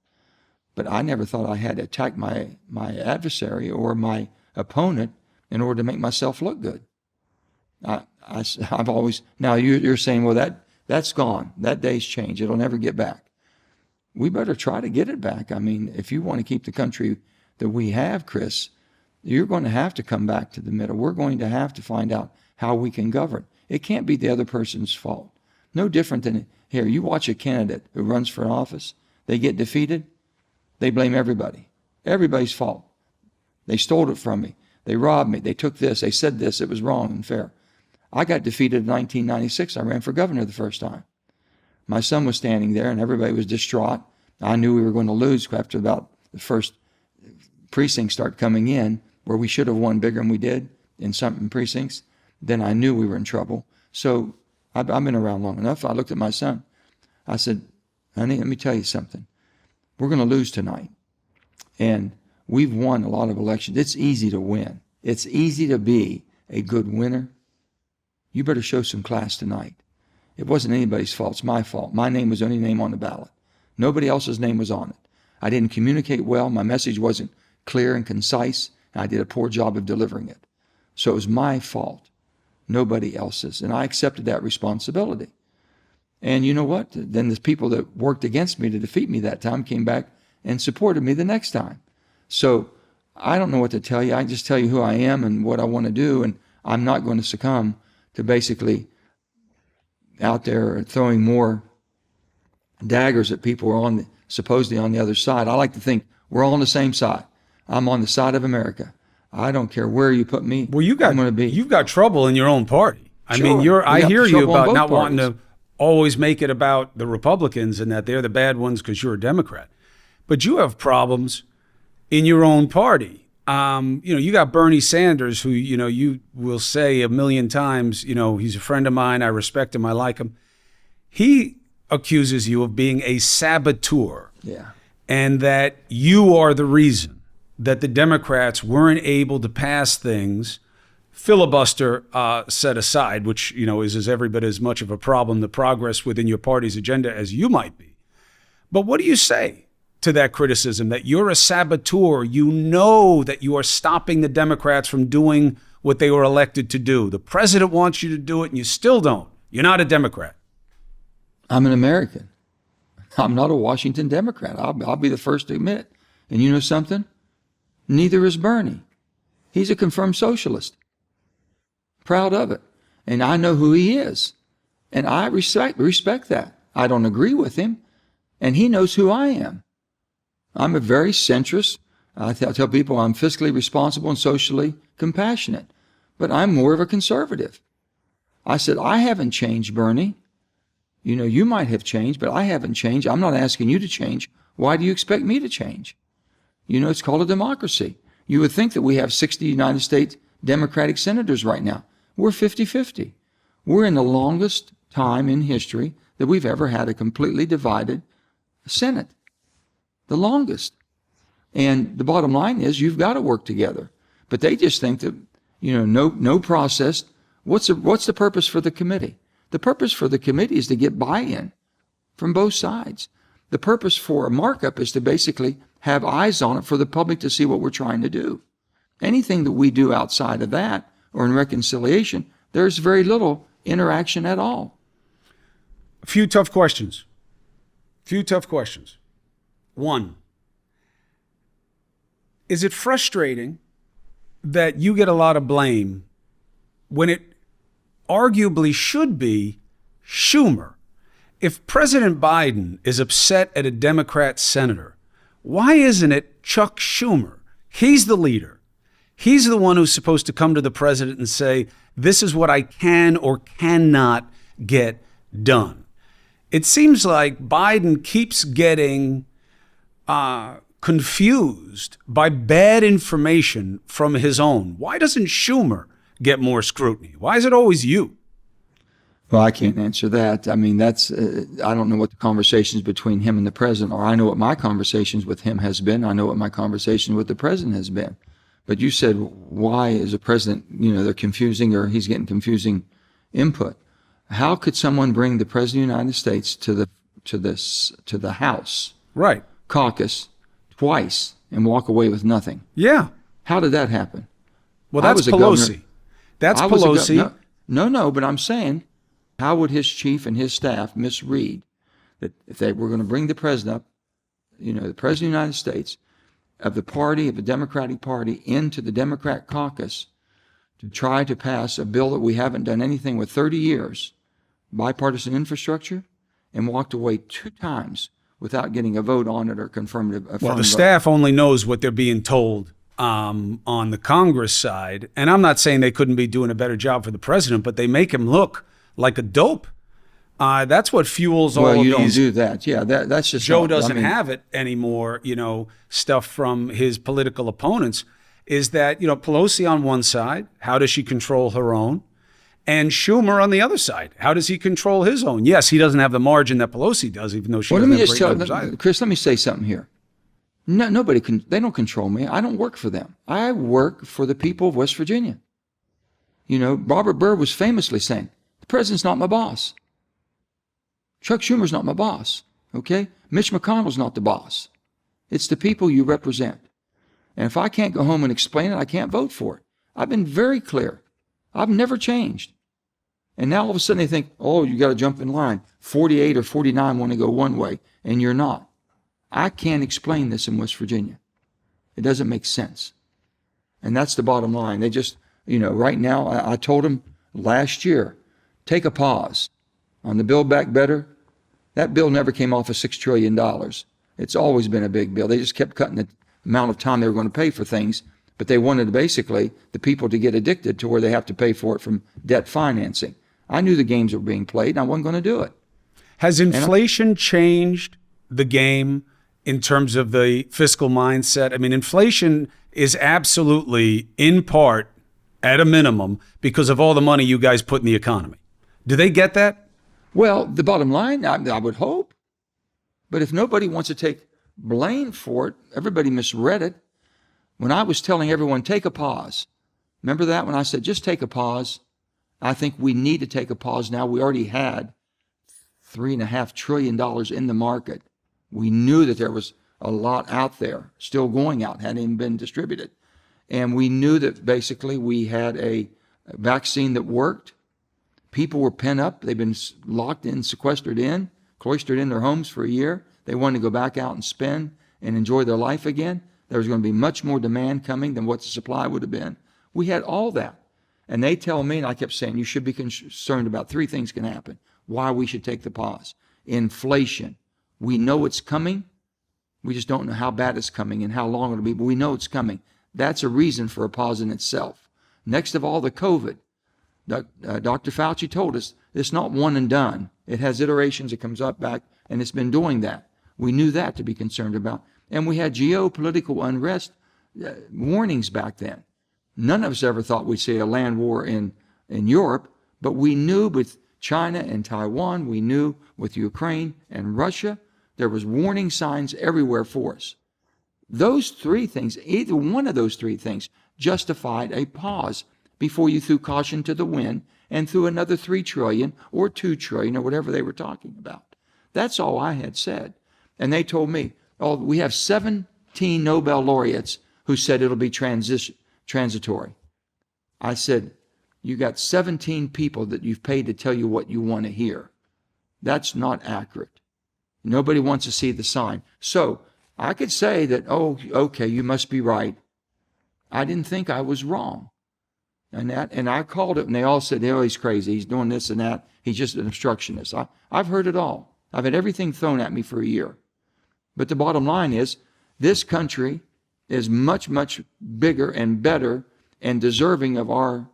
But I never thought I had to attack my adversary or my opponent in order to make myself look good. I've always, now you're saying, well, that's gone. That day's changed. It'll never get back. We better try to get it back. I mean, if you want to keep the country that we have, Chris, you're going to have to come back to the middle. We're going to have to find out how we can govern. It can't be the other person's fault. No different than, here, you watch a candidate who runs for office. They get defeated. They blame everybody. Everybody's fault. They stole it from me. They robbed me. They took this. They said this. It was wrong and fair. I got defeated in 1996. I ran for governor the first time. My son was standing there, and everybody was distraught. I knew we were going to lose after about the first precincts start coming in, where we should have won bigger than we did in some precincts. Then I knew we were in trouble. So I've been around long enough. I looked at my son. I said, honey, let me tell you something. We're going to lose tonight. And we've won a lot of elections. It's easy to win. It's easy to be a good winner. You better show some class tonight. It wasn't anybody's fault. It's my fault. My name was the only name on the ballot. Nobody else's name was on it. I didn't communicate well. My message wasn't clear and concise. And I did a poor job of delivering it. So it was my fault, nobody else's. And I accepted that responsibility. And you know what? Then the people that worked against me to defeat me that time came back and supported me the next time. So I don't know what to tell you. I just tell you who I am and what I want to do. And I'm not going to succumb to basically out there throwing more daggers at people who are supposedly on the other side. I like to think we're all on the same side. I'm on the side of America. I don't care where you put me. Well, you've got trouble in your own party. I Sure. mean, I hear you about not parties. wanting to always make it about the Republicans and that they're the bad ones because you're a Democrat. But you have problems in your own party. You got Bernie Sanders, who, you will say a million times, he's a friend of mine. I respect him. I like him. He accuses you of being a saboteur. Yeah. And that you are the reason that the Democrats weren't able to pass things, filibuster set aside, which, is every bit as much of a problem, the progress within your party's agenda as you might be. But what do you say to that criticism that you're a saboteur? You know that you are stopping the Democrats from doing what they were elected to do. The president wants you to do it and you still don't. You're not a Democrat. I'm an American. I'm not a Washington Democrat. I'll be the first to admit it. And you know something? Neither is Bernie. He's a confirmed socialist. Proud of it. And I know who he is. And I respect that. I don't agree with him. And he knows who I am. I'm a very centrist. I tell people I'm fiscally responsible and socially compassionate. But I'm more of a conservative. I said, I haven't changed, Bernie. You know, you might have changed, but I haven't changed. I'm not asking you to change. Why do you expect me to change? You know, it's called a democracy. You would think that we have 60 United States Democratic senators right now. We're 50-50. We're in the longest time in history that we've ever had a completely divided Senate. The longest. And the bottom line is you've got to work together. But they just think that, you know, no process. What's the purpose for the committee? The purpose for the committee is to get buy-in from both sides. The purpose for a markup is to basically have eyes on it for the public to see what we're trying to do. Anything that we do outside of that or in reconciliation, there's very little interaction at all. A few tough questions. One, is it frustrating that you get a lot of blame when it arguably should be Schumer? If President Biden is upset at a Democrat senator, why isn't it Chuck Schumer? He's the leader. He's the one who's supposed to come to the president and say, this is what I can or cannot get done. It seems like Biden keeps getting confused by bad information from his own. Why doesn't Schumer get more scrutiny? Why is it always you? Well, I can't answer that. I mean, that's, I don't know what the conversations between him and the president are. I know what my conversations with him has been. I know what my conversation with the president has been. But you said, why is the president, you know, they're confusing or he's getting confusing input. How could someone bring the president of the United States to the House Right. caucus twice and walk away with nothing? Yeah. How did that happen? Well, that's Pelosi. That's Pelosi. No, but I'm saying, how would his chief and his staff misread that if they were going to bring the president up, you know, the president of the United States, of the party, of the Democratic Party, into the Democrat caucus to try to pass a bill that we haven't done anything with 30 years, bipartisan infrastructure, and walked away 2 times without getting a vote on it or confirmative. Well, the staff only knows what they're being told on the Congress side. And I'm not saying they couldn't be doing a better job for the president, but they make him look like a dope. That's what fuels all of these. Well, you don't do that. Yeah, that's just Joe doesn't have it anymore, you know, stuff from his political opponents is that, you know, Pelosi on one side, how does she control her own? And Schumer on the other side, how does he control his own? Yes, he doesn't have the margin that Pelosi does, even though she doesn't have great numbers either. Chris, let me say something here. No, they don't control me. I don't work for them. I work for the people of West Virginia. You know, Robert Byrd was famously saying, the president's not my boss. Chuck Schumer's not my boss, okay? Mitch McConnell's not the boss. It's the people you represent. And if I can't go home and explain it, I can't vote for it. I've been very clear. I've never changed. And now all of a sudden they think, oh, you got to jump in line. 48 or 49 want to go one way, and you're not. I can't explain this in West Virginia. It doesn't make sense. And that's the bottom line. They just, you know, right now, I told them last year, take a pause on the Build Back Better. That bill never came off of $6 trillion. It's always been a big bill. They just kept cutting the amount of time they were going to pay for things, but they wanted basically the people to get addicted to where they have to pay for it from debt financing. I knew the games were being played, and I wasn't going to do it. Has inflation changed the game in terms of the fiscal mindset? I mean, inflation is absolutely, in part, at a minimum, because of all the money you guys put in the economy. Do they get that? Well, the bottom line, I would hope. But if nobody wants to take blame for it, everybody misread it. When I was telling everyone, take a pause. Remember that when I said, just take a pause? I think we need to take a pause now. We already had $3.5 trillion in the market. We knew that there was a lot out there, still going out, hadn't even been distributed. And we knew that basically we had a vaccine that worked. People were pent up. They've been locked in, sequestered in. cloistered in their homes for a year. They wanted to go back out and spend and enjoy their life again. There was going to be much more demand coming than what the supply would have been. We had all that. And they tell me, and I kept saying, you should be concerned about three things can happen. Why we should take the pause. Inflation. We know it's coming. We just don't know how bad it's coming and how long it'll be, but we know it's coming. That's a reason for a pause in itself. Next of all, the COVID. Dr. Fauci told us it's not one and done. It has iterations. It comes up back, and it's been doing that. We knew that to be concerned about. And we had geopolitical unrest warnings back then. None of us ever thought we'd see a land war in Europe, but we knew with China and Taiwan, we knew with Ukraine and Russia, there was warning signs everywhere for us. Those three things, either one of those three things, justified a pause before you threw caution to the wind and threw another $3 trillion or $2 trillion or whatever they were talking about. That's all I had said. And they told me, oh, we have 17 Nobel laureates who said it'll be transitory. I said, you got 17 people that you've paid to tell you what you want to hear. That's not accurate. Nobody wants to see the sign. So I could say that, oh, okay, you must be right. I didn't think I was wrong. And I called it, and they all said, oh, he's crazy. He's doing this and that. He's just an obstructionist. I've heard it all. I've had everything thrown at me for a year. But the bottom line is, this country is much, much bigger and better and deserving of our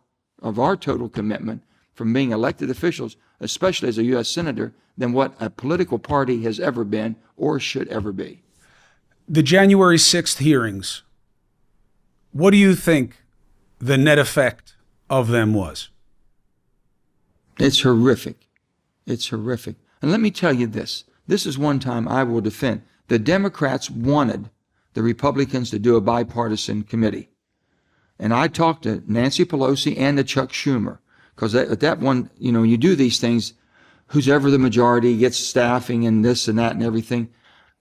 total commitment from being elected officials, especially as a U.S. Senator, than what a political party has ever been or should ever be. The January 6th hearings, what do you think the net effect of them was? It's horrific. It's horrific. And let me tell you this. This is one time I will defend. The Democrats wanted the Republicans to do a bipartisan committee. And I talked to Nancy Pelosi and to Chuck Schumer, because at that one, when you do these things, who's ever the majority gets staffing and this and that and everything.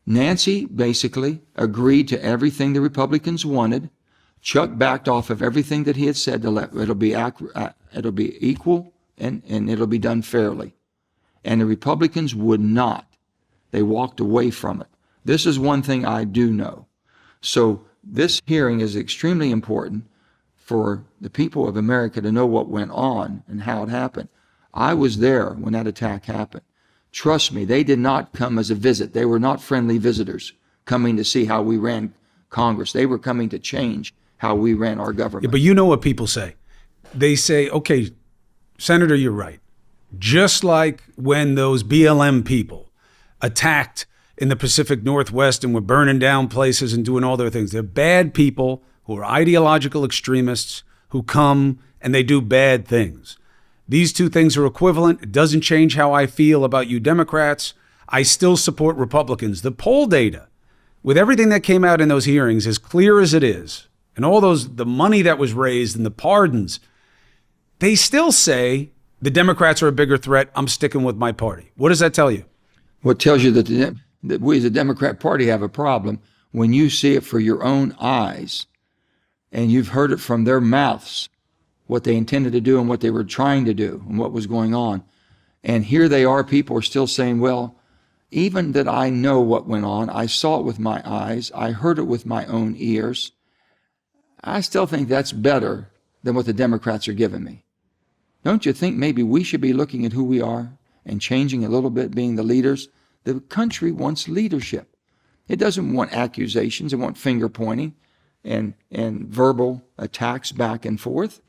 Nancy basically agreed to everything the Republicans wanted. Chuck backed off of everything that he had said. It'll be equal and it'll be done fairly. And the Republicans would not. They walked away from it. This is one thing I do know. So this hearing is extremely important for the people of America to know what went on and how it happened. I was there when that attack happened. Trust me, they did not come as a visit. They were not friendly visitors coming to see how we ran Congress. They were coming to change how we ran our government. Yeah, but you know what people say. They say, okay, Senator, you're right. Just like when those BLM people attacked in the Pacific Northwest and were burning down places and doing all their things. They're bad people who are ideological extremists who come and they do bad things. These two things are equivalent. It doesn't change how I feel about you Democrats. I still support Republicans. The poll data, with everything that came out in those hearings, as clear as it is, and all the money that was raised and the pardons, they still say the Democrats are a bigger threat. I'm sticking with my party. What does that tell you? What tells you that we as a Democrat Party have a problem when you see it for your own eyes and you've heard it from their mouths, what they intended to do and what they were trying to do and what was going on. And here they are, people are still saying, well, even that I know what went on, I saw it with my eyes, I heard it with my own ears, I still think that's better than what the Democrats are giving me. Don't you think maybe we should be looking at who we are and changing a little bit, being the leaders? The country wants leadership. It doesn't want accusations. It wants finger pointing and verbal attacks back and forth.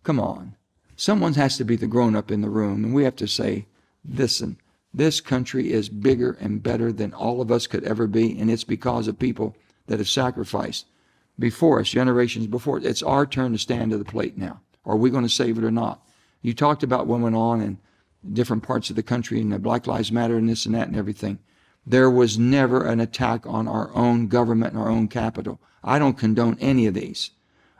Come on. Someone has to be the grown-up in the room, and we have to say, listen, this country is bigger and better than all of us could ever be, and it's because of people that have sacrificed before us, generations before. It's our turn to stand to the plate now. Are we going to save it or not? You talked about what went on in different parts of the country and the Black Lives Matter and this and that and everything. There was never an attack on our own government and our own capital. I don't condone any of these.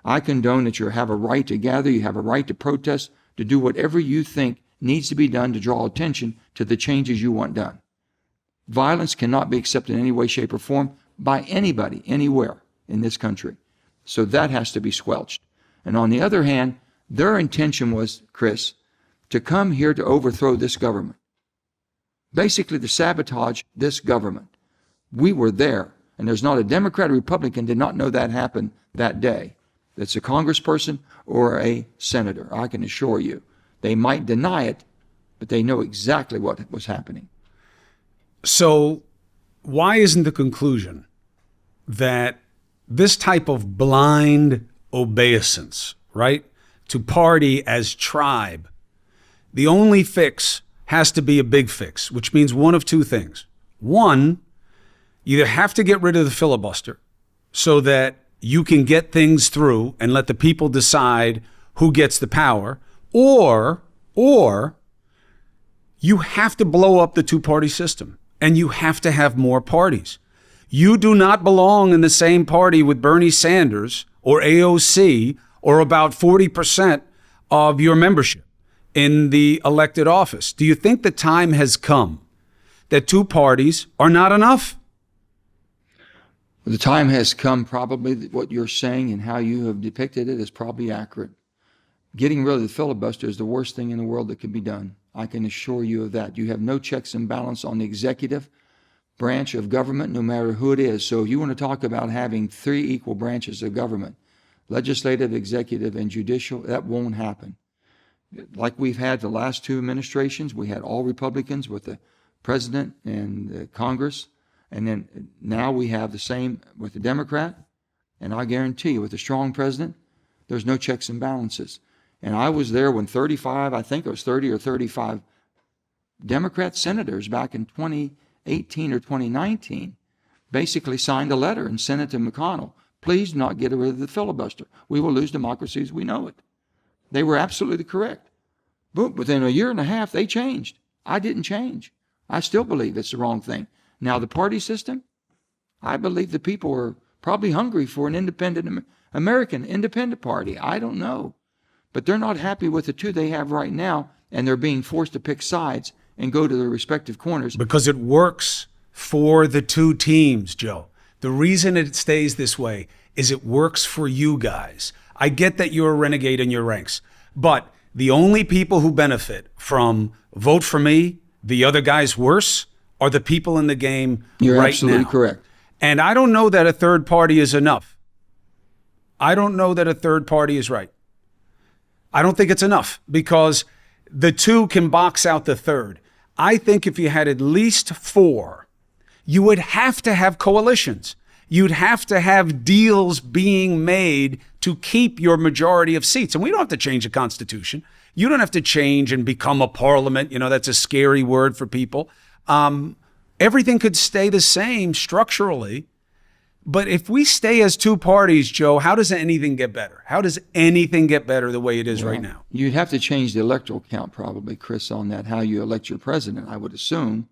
I condone that you have a right to gather, you have a right to protest, to do whatever you think needs to be done to draw attention to the changes you want done. Violence cannot be accepted in any way, shape, or form by anybody, anywhere in this country. So that has to be squelched. And on the other hand, their intention was, Chris, to come here to overthrow this government. basically to sabotage this government. We were there, and there's not a Democrat or Republican did not know that happened that day. That's a congressperson or a senator, I can assure you. They might deny it, but they know exactly what was happening. So why isn't the conclusion that this type of blind obeisance, right, to party as tribe, the only fix has to be a big fix, which means one of two things. One, you either have to get rid of the filibuster so that you can get things through and let the people decide who gets the power, or you have to blow up the two-party system and you have to have more parties. You do not belong in the same party with Bernie Sanders or AOC or about 40% of your membership in the elected office. Do you think the time has come that two parties are not enough? The time has come, probably what you're saying and how you have depicted it is probably accurate. Getting rid of the filibuster is the worst thing in the world that can be done. I can assure you of that. You have no checks and balance on the executive branch of government, no matter who it is. So if you want to talk about having three equal branches of government, legislative, executive, and judicial, that won't happen. Like we've had the last two administrations, we had all Republicans with the president and the Congress. And then now we have the same with the Democrat. And I guarantee you, with a strong president, there's no checks and balances. And I was there when 35, I think it was 30 or 35 Democrat senators back in 2018 or 2019 basically signed a letter and sent it to McConnell. Please do not get rid of the filibuster. We will lose democracy as we know it. They were absolutely correct. But within a year and a half, they changed. I didn't change. I still believe it's the wrong thing. Now, the party system, I believe the people are probably hungry for an independent American independent party. I don't know. But they're not happy with the two they have right now, and they're being forced to pick sides and go to their respective corners. Because it works for the two teams, Joe. The reason it stays this way is it works for you guys. I get that you're a renegade in your ranks, but the only people who benefit from vote for me, the other guy's worse, are the people in the game You're right absolutely now. correct. And I don't know that a third party is enough. I don't know that a third party is right. I don't think it's enough because the two can box out the third. I think if you had at least four, you would have to have coalitions. You'd have to have deals being made to keep your majority of seats. And we don't have to change the Constitution. You don't have to change and become a parliament. You know, that's a scary word for people. Everything could stay the same structurally. But if we stay as two parties, Joe, how does anything get better? How does anything get better the way it is right now? You'd have to change the electoral count probably, Chris, on that, how you elect your president, I would assume,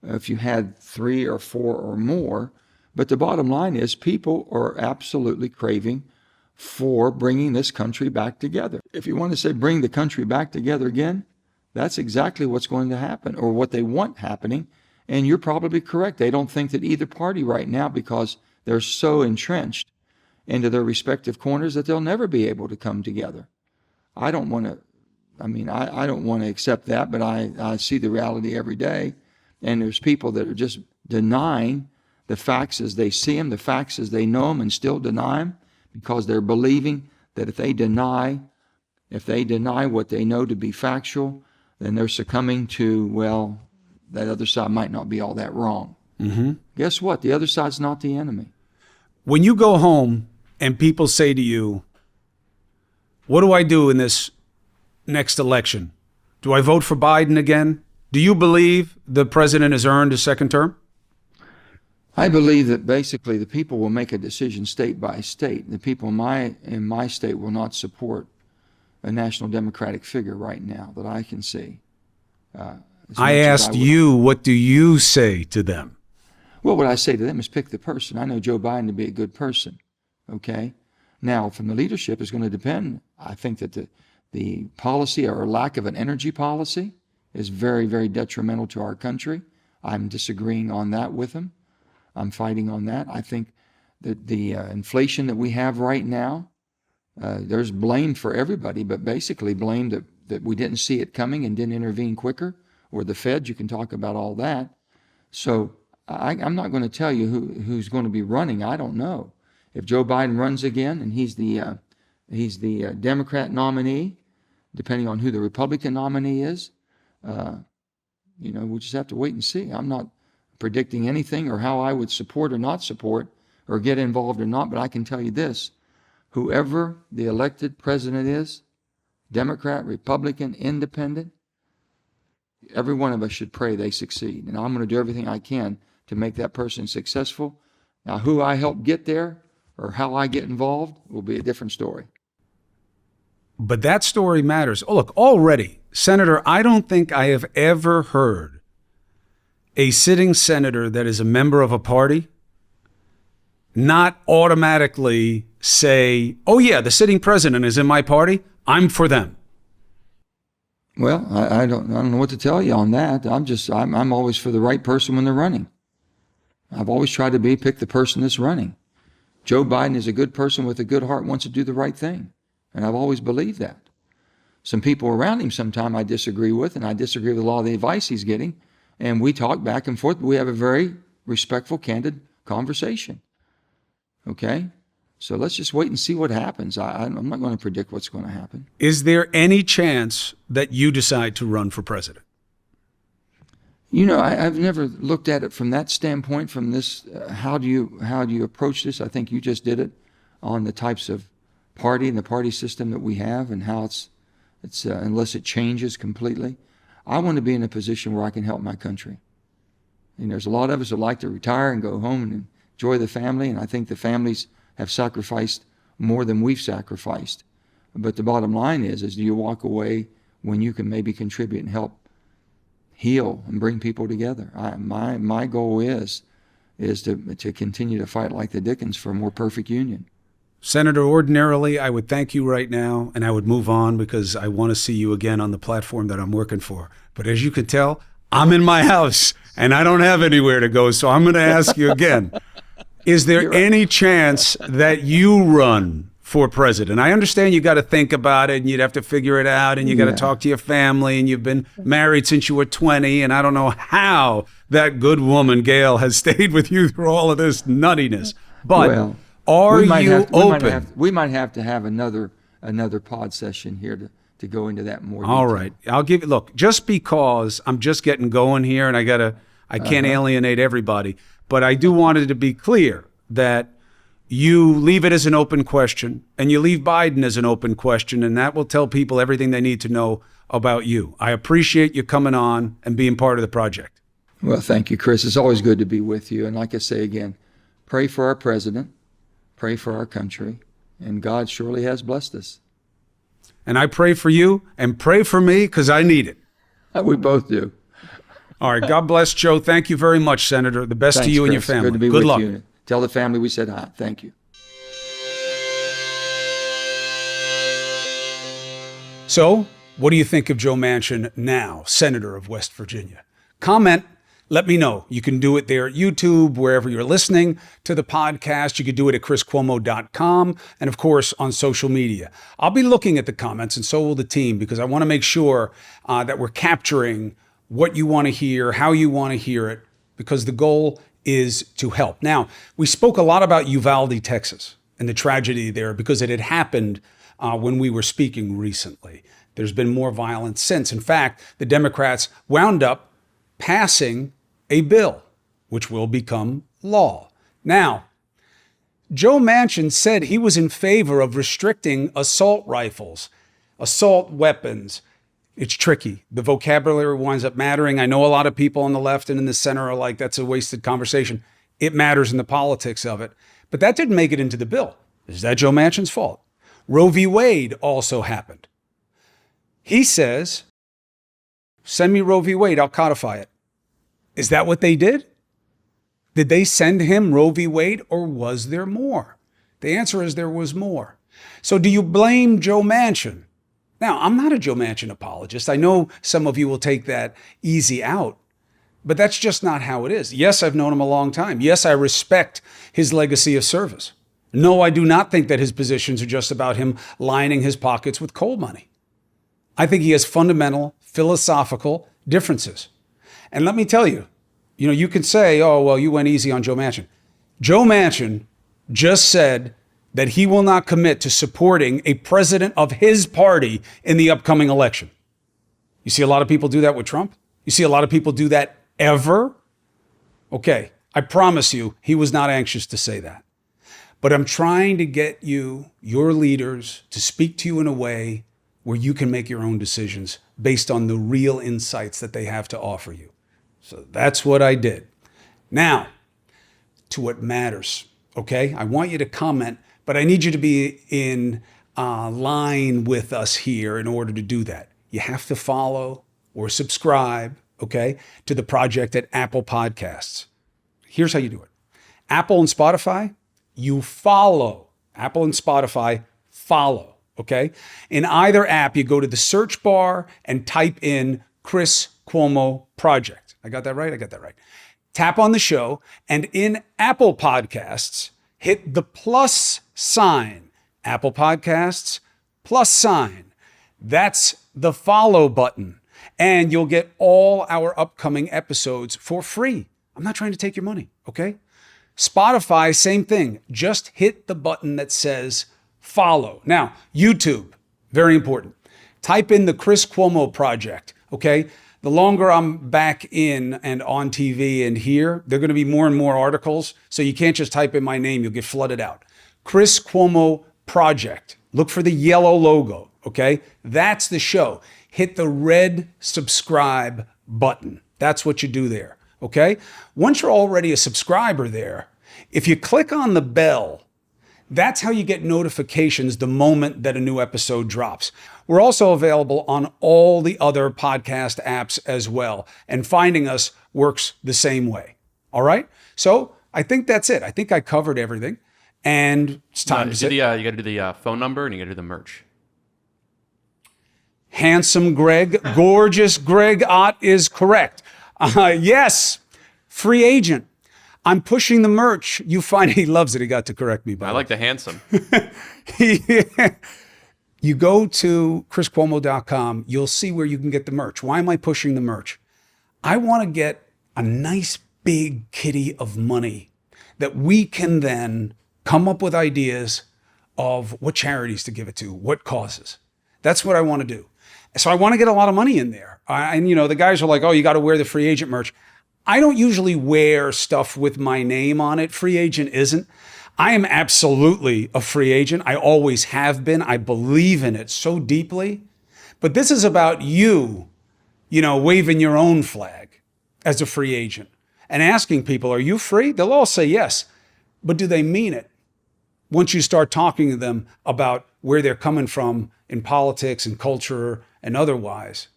if you had 3 or 4 or more. But the bottom line is people are absolutely craving for bringing this country back together. If you want to say bring the country back together again, that's exactly what's going to happen or what they want happening. And you're probably correct. They don't think that either party right now, because they're so entrenched into their respective corners, that they'll never be able to come together. I don't want to accept that, but I see the reality every day. And there's people that are just denying the facts as they see them, the facts as they know them, and still deny them because they're believing that if they deny what they know to be factual, then they're succumbing to, well, that other side might not be all that wrong. Mm-hmm. Guess what? The other side's not the enemy. When you go home and people say to you, what do I do in this next election? Do I vote for Biden again? Do you believe the president has earned a second term? I believe that basically the people will make a decision state by state. The people in my state will not support a national Democratic figure right now that I can see. I asked you, what do you say to them? Well, what I say to them is pick the person. I know Joe Biden to be a good person, okay? Now, from the leadership is going to depend. I think that the policy or lack of an energy policy is very, very detrimental to our country. I'm disagreeing on that with them. I'm fighting on that. I think that the inflation that we have right now, there's blame for everybody, but basically blame that we didn't see it coming and didn't intervene quicker, or the Fed. You can talk about all that. So I'm not going to tell you who's going to be running. I don't know. If Joe Biden runs again and he's the Democrat nominee, depending on who the Republican nominee is, we'll just have to wait and see. I'm not predicting anything or how I would support or not support or get involved or not, but I can tell you this. Whoever the elected president is, Democrat, Republican, Independent, every one of us should pray they succeed. And I'm going to do everything I can to make that person successful. Now, who I help get there or how I get involved will be a different story. But that story matters. Oh, look, already, Senator, I don't think I have ever heard a sitting senator that is a member of a party not automatically say, oh yeah, the sitting president is in my party, I'm for them. Well, I don't know what to tell you on that. I'm always for the right person when they're running. I've always tried to pick the person that's running. Joe Biden is a good person with a good heart, wants to do the right thing. And I've always believed that. Some people around him sometimes I disagree with, and I disagree with a lot of the advice he's getting. And we talk back and forth. We have a very respectful, candid conversation. Okay? So let's just wait and see what happens. I'm not going to predict what's going to happen. Is there any chance that you decide to run for president? I've never looked at it from that standpoint, from this, how do you approach this? I think you just did it on the types of party and the party system that we have and how it's unless it changes completely. I want to be in a position where I can help my country. There's a lot of us that like to retire and go home and enjoy the family, and I think the families have sacrificed more than we've sacrificed. But the bottom line is do you walk away when you can maybe contribute and help heal and bring people together? My goal is to continue to fight like the Dickens for a more perfect union. Senator, ordinarily, I would thank you right now and I would move on because I want to see you again on the platform that I'm working for. But as you can tell, I'm in my house and I don't have anywhere to go. So I'm going to ask you again, is there any chance that you run for president? I understand you got to think about it and you'd have to figure it out and you got to talk to your family and you've been married since you were 20 and I don't know how that good woman, Gail, has stayed with you through all of this nuttiness. But are you open? We might have to have another pod session here to go into that more detail. All right. I'll give you, look, just because I'm just getting going here and I can't alienate everybody, but I do want it to be clear that you leave it as an open question and you leave Biden as an open question, and that will tell people everything they need to know about you. I appreciate you coming on and being part of the project. Well, thank you, Chris. It's always good to be with you. And like I say again, pray for our president, pray for our country, and God surely has blessed us. And I pray for you and pray for me because I need it. We both do. All right. God bless, Joe. Thank you very much, Senator. The best Thanks, to you Chris. and your family. Good to be Good with luck. you. Tell the family we said hi. Thank you. So, what do you think of Joe Manchin now, Senator of West Virginia? Comment. Let me know. You can do it there at YouTube, wherever you're listening to the podcast. You could do it at chriscuomo.com and, of course, on social media. I'll be looking at the comments, and so will the team, because I want to make sure that we're capturing what you want to hear, how you want to hear it, because the goal is to help. Now, we spoke a lot about Uvalde, Texas, and the tragedy there because it had happened when we were speaking recently. There's been more violence since. In fact, the Democrats wound up passing a bill which will become law. Now, Joe Manchin said he was in favor of restricting assault rifles, assault weapons. It's tricky. The vocabulary winds up mattering. I know a lot of people on the left and in the center are like, that's a wasted conversation. It matters in the politics of it. But that didn't make it into the bill. Is that Joe Manchin's fault? Roe v. Wade also happened. He says, send me Roe v. Wade, I'll codify it. Is that what they did? Did they send him Roe v. Wade, or was there more? The answer is there was more. So do you blame Joe Manchin? Now, I'm not a Joe Manchin apologist. I know some of you will take that easy out, but that's just not how it is. Yes, I've known him a long time. Yes, I respect his legacy of service. No, I do not think that his positions are just about him lining his pockets with coal money. I think he has fundamental, philosophical, differences. And let me tell you, you can say, oh, well, you went easy on Joe Manchin. Joe Manchin just said that he will not commit to supporting a president of his party in the upcoming election. You see a lot of people do that with Trump? You see a lot of people do that ever? Okay, I promise you, he was not anxious to say that. But I'm trying to get you, your leaders, to speak to you in a way where you can make your own decisions based on the real insights that they have to offer you. So that's what I did. Now, to what matters, okay? I want you to comment, but I need you to be in line with us here in order to do that. You have to follow or subscribe, okay, to the project at Apple Podcasts. Here's how you do it. Apple and Spotify, you follow. Apple and Spotify, follow, okay? In either app, you go to the search bar and type in Chris Cuomo Project. I got that right? I got that right. Tap on the show, and in Apple Podcasts, hit the plus sign. Apple Podcasts, plus sign. That's the follow button. And you'll get all our upcoming episodes for free. I'm not trying to take your money, okay? Spotify, same thing. Just hit the button that says follow. Now, YouTube, very important. Type in the Chris Cuomo Project, okay? The longer I'm back in and on TV and here, there are going to be more and more articles. So you can't just type in my name, you'll get flooded out. Chris Cuomo Project. Look for the yellow logo, okay? That's the show. Hit the red subscribe button. That's what you do there, okay? Once you're already a subscriber there, if you click on the bell, that's how you get notifications the moment that a new episode drops. We're also available on all the other podcast apps as well. And finding us works the same way. All right? So I think that's it. I think I covered everything. And it's time to say, you got to do the phone number and you got to do the merch. Handsome Greg, gorgeous Greg Ott is correct. Yes, free agent. I'm pushing the merch. You find he loves it. He got to correct me. I like the handsome. You go to chriscuomo.com. You'll see where you can get the merch. Why am I pushing the merch? I want to get a nice big kitty of money that we can then come up with ideas of what charities to give it to, what causes. That's what I want to do. So I want to get a lot of money in there. And the guys are like, oh, you got to wear the free agent merch. I don't usually wear stuff with my name on it. Free agent isn't. I am absolutely a free agent. I always have been. I believe in it so deeply. But this is about you, waving your own flag as a free agent and asking people, are you free? They'll all say yes. But do they mean it? Once you start talking to them about where they're coming from in politics and culture and otherwise.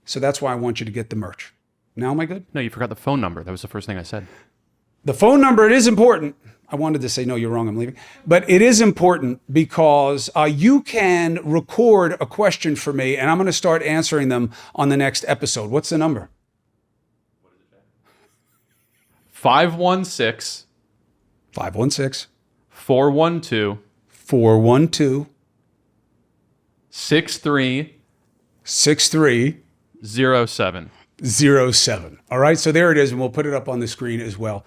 So that's why I want you to get the merch. Now am I good? No, you forgot the phone number. That was the first thing I said. The phone number, it is important. I wanted to say, no, you're wrong, I'm leaving. But it is important because you can record a question for me, and I'm going to start answering them on the next episode. What's the number? 516 516 412 412 6307. 07. All right, so there it is, and we'll put it up on the screen as well.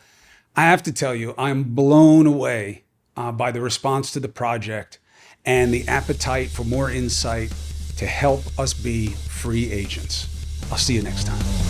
I have to tell you, I'm blown away by the response to the project and the appetite for more insight to help us be free agents. I'll see you next time.